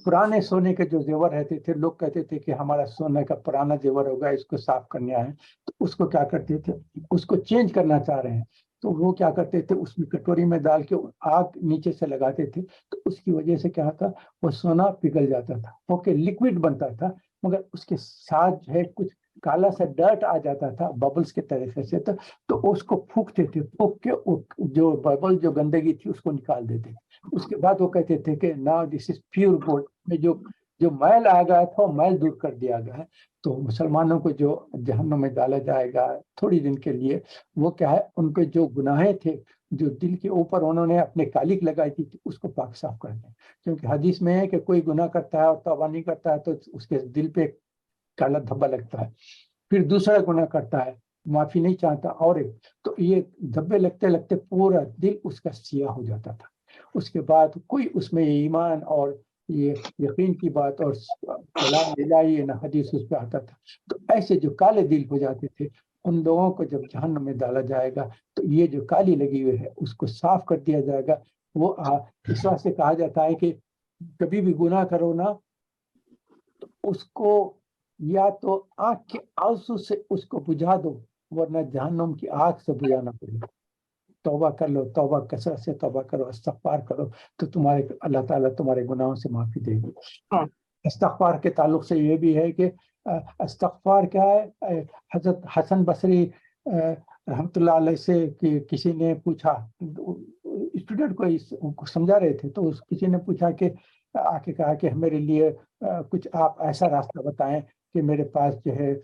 پرانے سونے کے جو زیور رہتے تھے، لوگ کہتے تھے کہ ہمارا سونے کا پرانا زیور ہوگا، اس کو صاف کرنے آئے، تو اس کو کیا کرتے تھے، اس کو چینج کرنا چاہ رہے ہیں تو وہ کیا کرتے تھے، اس میں کٹوری میں ڈال کے آگ نیچے سے لگاتے تھے، تو اس کی وجہ سے کیا تھا، وہ سونا پگھل جاتا تھا، اوکے لکوڈ بنتا تھا، مگر اس کے ساتھ جو ہے کچھ کالا سا ڈرٹ آ جاتا تھا ببلز کے طریقے سے، تو اس کو پھونکتے تھے، پھونک کے جو ببل جو گندگی تھی اس کو نکال دیتے، اس کے بعد وہ کہتے تھے کہ نا دس از پیور گولڈ، میں جو میل آ گیا تھا وہ میل دور کر دیا گیا ہے۔ تو مسلمانوں کو جو جہنم میں ڈالا جائے گا تھوڑی دن کے لیے، وہ کیا ہے، ان کے جو گناہیں تھے، جو دل کے اوپر انہوں نے اپنے کالک لگائی تھی اس کو پاک صاف کر دیں، کیونکہ حدیث میں ہے کہ کوئی گناہ کرتا ہے اور توبہ نہیں کرتا ہے تو اس کے دل پہ کالا دھبا لگتا ہے، پھر دوسرا گناہ کرتا ہے معافی نہیں چاہتا، اور ایک تو یہ دھبے لگتے لگتے پورا دل اس کا سیاہ ہو جاتا تھا، اس کے بعد کوئی اس میں ایمان اور یہ یقین کی بات اور کلام الہی نہ حدیث اس پہ آتا تھا۔ تو ایسے جو کالے دل ہو جاتے تھے ان لوگوں کو جب جہنم میں ڈالا جائے گا تو یہ جو کالی لگی ہوئی ہے اس کو صاف کر دیا جائے گا۔ وہ اس واسطے کہا جاتا ہے کہ کبھی بھی گناہ کرو نا تو اس کو یا تو آنکھ کے آنسو سے اس کو بجھا دو، ورنہ جہنم کی آگ سے بجھانا پڑے گا۔ توبہ کر لو، توبہ کثرت سے توبہ کرو، استغفار کرو، تو اللہ تعالیٰ تمہارے گناہوں سے معافی دے گی۔ استغفار کے تعلق سے یہ بھی ہے کہ استغفار کیا ہے، حضرت حسن بصری رحمۃ اللہ علیہ سے کہ کسی نے پوچھا، اسٹوڈنٹ کو سمجھا رہے تھے تو کسی نے پوچھا کہ آ کے کہا کہ میرے لیے کچھ آپ ایسا راستہ بتائیں کہ میرے پاس جو ہے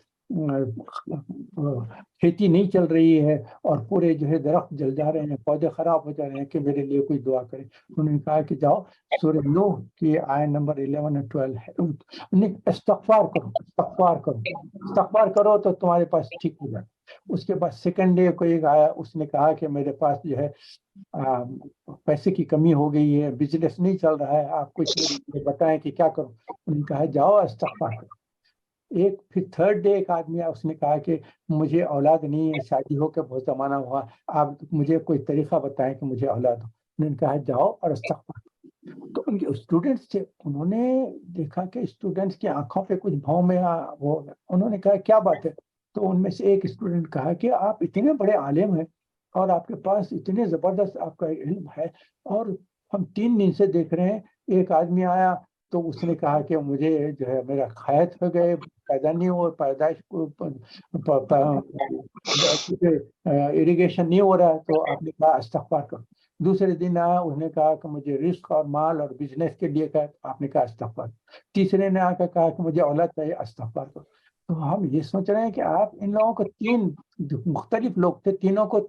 کھیتی نہیں چل رہی ہے اور پورے جو ہے درخت جل جا رہے ہیں، پودے خراب ہو جا رہے ہیں، کہ میرے لیے کوئی دعا کرے۔ انہوں نے کہا کہ جاؤ سورہ نوح کی آیت نمبر 11 اور 12 ہے، استغفار کرو، استغفار کرو، استغفار کرو تو تمہارے پاس ٹھیک ہو جائے۔ اس کے بعد سیکنڈ ڈے کو ایک آیا، اس نے کہا کہ میرے پاس جو ہے پیسے کی کمی ہو گئی ہے، بزنس نہیں چل رہا ہے، آپ کچھ بتائیں کہ کیا کروں۔ انہوں نے کہا جاؤ استغفار کرو۔ ایک پھر تھرڈ ڈے ایک آدمی آیا، اس نے کہا کہ مجھے اولاد نہیں ہے، شادی ہو کے بہت زمانہ ہوا، آپ مجھے کوئی طریقہ بتائیں کہ مجھے اولاد ہو۔ انہوں نے کہا جاؤ اور استغفار کرو۔ تو ان کے اسٹوڈنٹس تھے، انہوں نے دیکھا کہ اسٹوڈنٹس کی آنکھوں پہ کچھ بھاؤں میں وہ، انہوں نے کہا کیا بات ہے؟ تو ان میں سے ایک اسٹوڈنٹ کہا کہ آپ اتنے بڑے عالم ہیں اور آپ کے پاس اتنے زبردست آپ کا علم ہے، اور ہم 3 دن سے دیکھ رہے ہیں ایک آدمی آیا تو اس نے کہا کہ مجھے جو ہے میرا قحط ہو گئے، پیدا نہیں ہو، پیدائش اریگیشن نہیں ہو رہا ہے، تو آپ نے کہا استغفار کرو۔ دوسرے دن آیا، اس نے کہا کہ مجھے رزق اور مال اور بزنس کے لیے کہا، آپ نے کہا استغفار۔ تیسرے نے آ کر کہا کہ مجھے اولاد چاہیے، استغفار کرو۔ تو ہم یہ سوچ رہے ہیں کہ آپ ان لوگوں کو 3 مختلف لوگ تھے، تینوں کو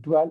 12,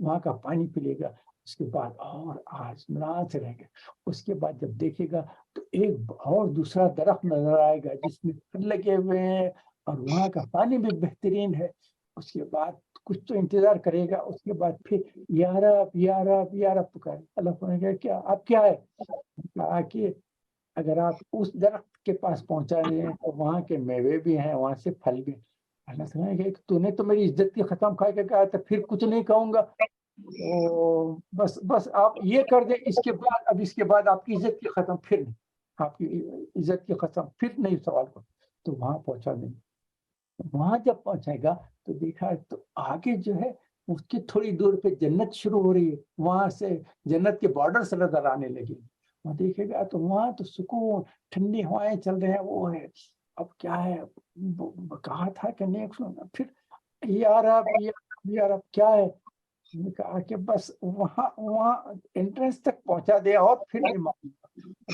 وہاں کا پانی پی لے گا، اس کے بعد اور اطمینان سے رہیں گے. اس کے بعد جب دیکھے گا تو ایک اور دوسرا درخت نظر آئے گا جس میں پھل لگے ہوئے ہیں اور وہاں کا پانی بھی بہترین ہے. اس کے بعد کچھ تو انتظار کرے گا، اس کے بعد پھر یا رب یا رب یا رب پکارے. اللہ فرمائے گا کیا اب کیا ہے؟ کہا کہ اگر آپ اس درخت کے پاس پہنچا رہے ہیں تو وہاں کے میوے بھی ہیں، وہاں سے پھل بھی. اللہ سمجھے گا کہ تو نے تو میری عزت کی ختم کھا کے کہا تھا، پھر کچھ نہیں کہوں گا. تو بس آپ یہ کر دیں، اس کے بعد اب اس کے بعد آپ کی عزت کی ختم، پھر نہیں، آپ کی عزت کی ختم، پھر نہیں سوال کرو. تو وہاں پہنچا دیں. وہاں جب پہنچے گا تو دیکھا تو آگے جو ہے اس کی تھوڑی دور پہ جنت شروع ہو رہی ہے، وہاں سے جنت کے بارڈر سے نظر آنے لگے. وہاں دیکھے گا تو وہاں تو سکون، ٹھنڈی ہوائیں چل رہے ہیں، وہ ہے. اب کیا ہے، کہا تھا کہ نہیں سننا. پھر یار اب کیا ہے؟ نے کہا کہ بس وہاں انٹرنس تک پہنچا دے اور پھر نہیں مانگوں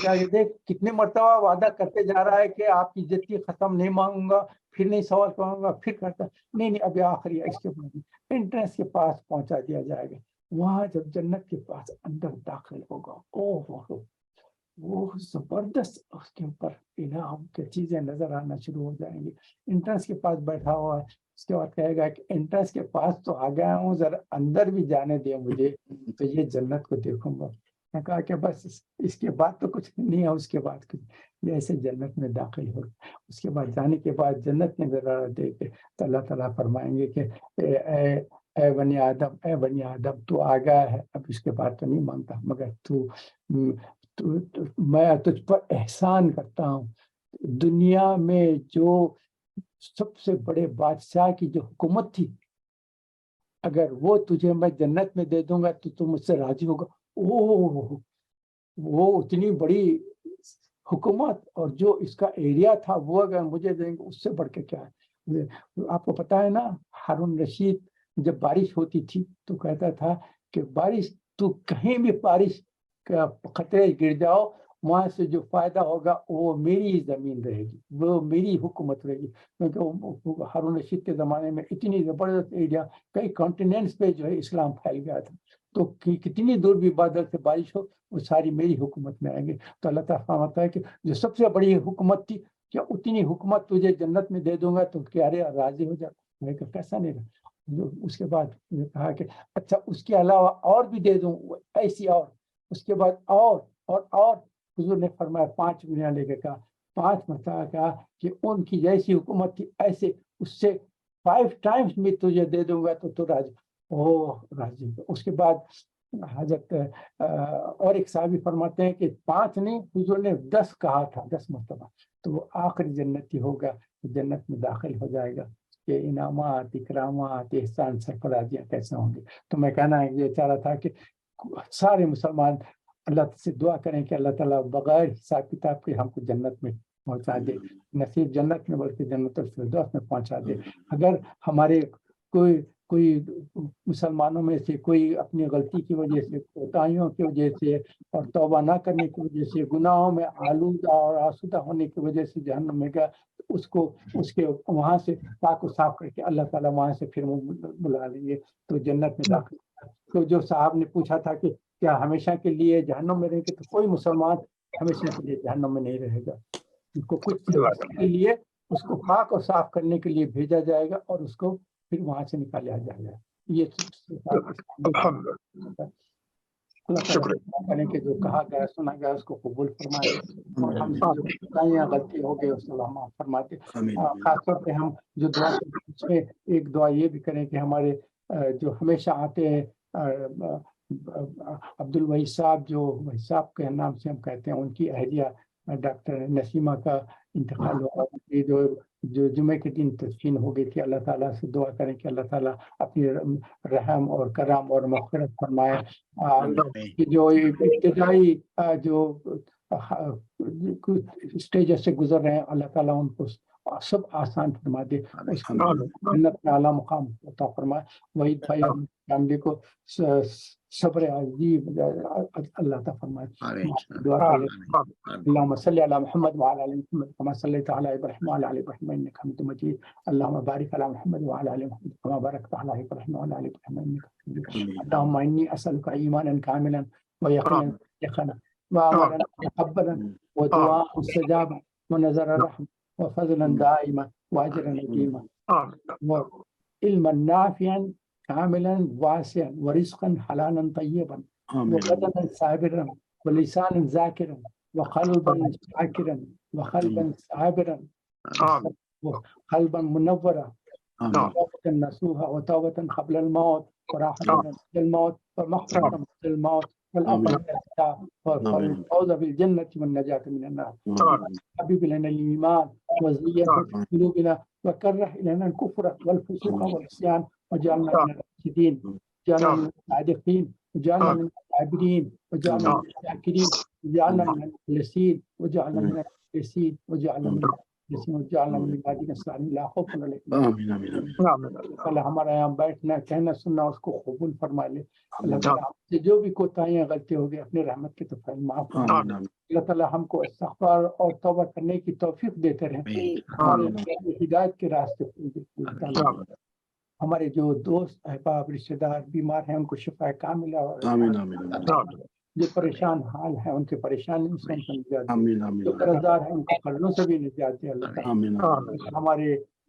گا. دیکھ کتنے مرتبہ وعدہ کرتے جا رہا ہے کہ آپ کی عزت کی ختم نہیں مانگوں گا، پھر نہیں سوال کروں گا، پھر کرتا نہیں ابھی آخری ہے. اس کے بعد انٹرنس کے پاس پہنچا دیا جائے گا. وہاں جب جنت کے پاس اندر داخل ہوگا، وہ زبردست اس کے اوپر انعام کی چیزیں نظر آنا شروع ہو جائیں گی. انٹرنس کے پاس بیٹھا ہوا ہے، اس کے بعد کہے گا کہ انٹرنس کے پاس تو آ گیا ہوں، ذرا اندر بھی جانے دیں مجھے تو یہ جنت کو دیکھوں گا. میں کہا کہ بس اس کے بعد تو کچھ نہیں ہے. اس کے بعد کچھ یہ ایسے جنت میں داخل ہو. اس کے بعد جانے کے بعد جنت میں ذرا دیکھ کے تو اللہ تعالیٰ فرمائیں گے کہ اے بنی آدم تو آ گیا ہے، اب اس کے بعد تو نہیں مانگتا، مگر میں تجھ پر احسان کرتا ہوں. دنیا میں جو سب سے بڑے بادشاہ کی جو حکومت تھی، اگر وہ تجھے میں جنت میں دے دوں گا تو تم مجھ سے راضی ہوگا. وہ اتنی بڑی حکومت اور جو اس کا ایریا تھا وہ اگر مجھے دیں گے، اس سے بڑھ کے کیا ہے. آپ کو پتا ہے نا، ہارون رشید جب بارش ہوتی تھی تو کہتا تھا کہ بارش تو کہیں بھی بارش کا خطرے گر جاؤ، وہاں سے جو فائدہ ہوگا وہ میری زمین رہے گی، وہ میری حکومت رہے گی. کیونکہ ہارون رشید کے زمانے میں اتنی زبردست ایریا، کئی کانٹیننٹس پہ جو ہے اسلام پھیل گیا تھا. تو کتنی دور بھی بادل سے بارش ہو وہ ساری میری حکومت میں آئیں گے. تو اللہ تعالیٰ فرماتا ہے کہ جو سب سے بڑی حکومت تھی، کیا اتنی حکومت تجھے جنت میں دے دوں گا تو کیا راضی ہو جاتا؟ میں کہا کیسا نہیں رہا. اس کے بعد کہا کہ اچھا اس کے علاوہ اور بھی دے دوں ایسی، اور اس کے بعد اور حضور نے فرمایا 5 دنیا لے کے کہا، 5 مرتبہ کہا کہ ان کی جیسی حکومت تھی ایسے اس سے 5 ٹائمز میں تجھے دے دوں گا تو راضی. راضی. اس کے بعد حضرت اور ایک صحابی فرماتے ہیں کہ 5 نہیں، حضور نے 10 کہا تھا، 10 مرتبہ. تو وہ آخری جنتی ہوگا، جنت میں داخل ہو جائے گا. کہ انعامات، اکرامات، احسان، سرفرازیاں کیسے ہوں گے. تو میں کہنا یہ چاہ رہا تھا کہ سارے مسلمان اللہ سے دعا کریں کہ اللہ تعالیٰ بغیر حساب کتاب کے ہم کو جنت میں پہنچا دے، نصیب جنت میں بلکہ جنت الفردوس میں پہنچا دے. اگر ہمارے کوئی مسلمانوں میں سے کوئی اپنی غلطی کی وجہ سے، کوتاہیوں کی وجہ سے اور توبہ نہ کرنے کی وجہ سے، گناہوں میں آلودہ اور آسودہ ہونے کی وجہ سے جہنم میں گیا، اس کے وہاں سے پاک و صاف کر کے اللہ تعالیٰ وہاں سے پھر بلا لیں گے تو جنت میں داخل. تو جو صاحب نے پوچھا تھا کہ کیا ہمیشہ کے لیے جہنم میں رہیں گے، تو کوئی مسلمان ہمیشہ کے لیے جہنم میں نہیں رہے گا. اس کو کچھ کے لیے اس کو پاک اور صاف کرنے کے لیے بھیجا جائے گا اور اس کو پھر وہاں سے نکالا جائے گا. یہ اللہ تعالیٰ کریں کہ جو کہا گیا سنا گیا اس کو قبول فرمائے اور ہم سے جو کوتاہیاں غلطی ہو گئی اس کو معاف فرماتے. خاص طور پہ ہم جو دعا کرتے ہیں اس میں ایک دعا یہ بھی کریں کہ ہمارے جو ہمیشہ آتے ہیں عبد الوحید صاحب، جو وحید صاحب کے نام سے ہم کہتے ہیں، ان کی اہلیہ ڈاکٹر نسیمہ کا انتقال ہوا، جو جمعے کے دن تدفین ہو گئی تھی. اللہ تعالیٰ سے دعا کریں کہ اللہ تعالیٰ اپنی رحم اور کرم اور مغفرت فرمائے. جو ابتدائی جو اسٹیجز سے گزر رہے ہیں اللہ تعالیٰ ان کو سب آسان فرما دے، اس کو جنت میں اعلیٰ مقام عطا فرمائے. وحید بھائی اور فیملی کو صبر عجیب اللہ تعالیٰ فرمائے. آمین دعا کر لیں. آمین اللهم صل على محمد وعلى ال محمد كما صليت على ابراهيم وعلى ال ابراهيم انك حميد مجيد. اللهم بارك على محمد وعلى ال محمد كما باركت على ابراهيم وعلى ال ابراهيم انك حميد مجيد. اللهم اني اسالك ايمانا كاملا ويقينا يقينا وعملا متقبلا ودعاء مستجابا ونذر رحمة وفضلا دائما واجرا نديما وعلما نافعا كاملا واسعا ورزقا حلالا طيبا وبدنا صابرا ولسانا ذاكرا وقلبا شاكرا وقلبا صابرا وقلبا منورا وتوبة نصوحا وتوبة قبل الموت وراحة من الموت ومغفرة من الموت والأمن والفوز بالجنة والنجاة من النار. حبيب لنا الإيمان وزينه في قلوبنا وكره إلينا الكفر والفسوق والعصيان وجعلنا من الراشدين وجعلنا من الصادقين وجعلنا من العابدين وجعلنا من الشاكرين وجعلنا من المخلصين وجعلنا من المخلصين وجعلنا من المخلصين وجعلنا من الذين الصالحين لا خوف عليهم. آمين آمين. اللہ ہمارا یہاں بیٹھنا کہنا سننا اس کو قبول فرما لے. اللہ تعالیٰ ہم سے جو بھی کوتاہیاں غلطی ہو گئی اپنے رحمت کے طرف معاف فرما. اللہ تعالیٰ ہم کو استغفار اور توبہ کرنے کی توفیق دیتے رہے. ہمارے ہدایت کے راستے ہمارے جو دوست احباب رشتہ دار بیمار ہیں ان کو شفا کاملہ اور جو پریشان حال ہیں ان کے پریشانی سے ان کو نجات دے. جو قرض دار ہیں ان کو قرضوں سے بھی نجات دے اللہ تعالیٰ. ہمارے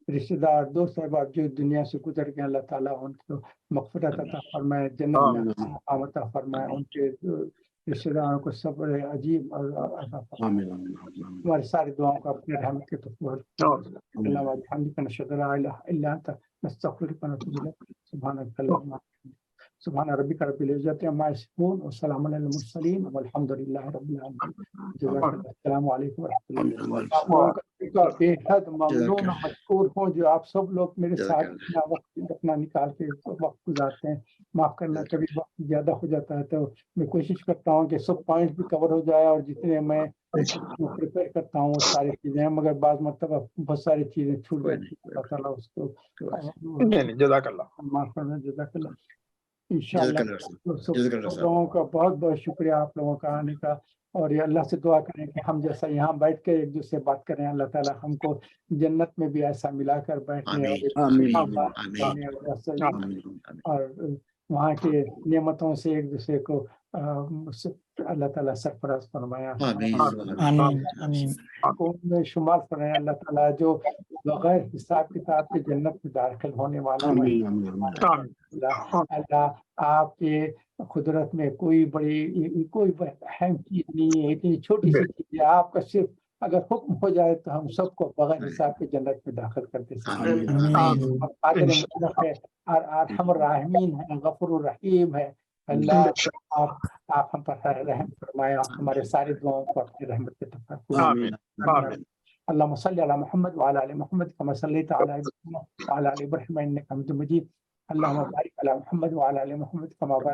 رشتہ دار دوست احباب جو دنیا سے گزر گئے اللہ تعالیٰ ان کو مغفرت عطا فرمائے جنت میں مقام عطا فرمائے. ان کے رشتہ داروں کو صبر عجیب عطا فرمائے. ہماری ساری دعاؤں کو اپنے رحمت کے توفیق اللہ وبحمدک نشهد ان لا اله الا انت نستغفرك ونتوب اليك. سبحانك اللهم سبحان ربك رب العزة عما يصفون وسلام على المرسلين والحمد لله رب العالمين. السلام علیکم ورحمۃ اللہ. بے حد ممنون اور مشکور ہوں جو آپ سب لوگ میرے ساتھ اتنا وقت اپنا نکال کے وقت گزارتے ہیں. معاف کرنا کبھی وقت زیادہ ہو جاتا ہے تو میں کوشش کرتا ہوں کہ سب پوائنٹ بھی کور ہو جائے اور جتنے میں پریپیئر کرتا ہوں وہ ساری چیزیں مگر بعض مرتبہ بہت ساری چیزیں چھوٹ جاتی ہیں. اللہ تعالیٰ اس کو جزاک اللہ معاف کرنا. جزاک اللہ. انشاءاللہ لوگوں کا بہت بہت شکریہ آپ لوگوں کا آنے کا اور یہ اللہ سے دعا کریں کہ ہم جیسا یہاں بیٹھ کے ایک دوسرے سے بات کریں اللہ تعالیٰ ہم کو جنت میں بھی ایسا ملا کر بیٹھنے اور وہاں کے نعمتوں سے ایک دوسرے کو اللہ تعالیٰ سرفراز فرمایا. میں شمار فرمایا اللہ تعالیٰ جو بغیر حساب کتاب کے جنت میں داخل ہونے والا اللہ آپ کے قدرت میں کوئی اہم چیز نہیں ہے. اتنی چھوٹی سی چیز ہے آپ کا صرف اگر حکم ہو جائے تو ہم سب کو بغیر حساب کے جنت میں داخل کرتے ہیں. ارحم الراحمین ہے غفور الرحیم ہے. اللہ آپ ہم پر رحم فرمائے. ہمارے سارے دعاؤں کو اپنی رحمت کے طرف. اللهم صل على محمد وعلى ال محمد كما صليت على ابراهيم وعلى ال ابراهيم انك حميد مجيد. اللهم بارك على محمد وعلى ال محمد كما باركت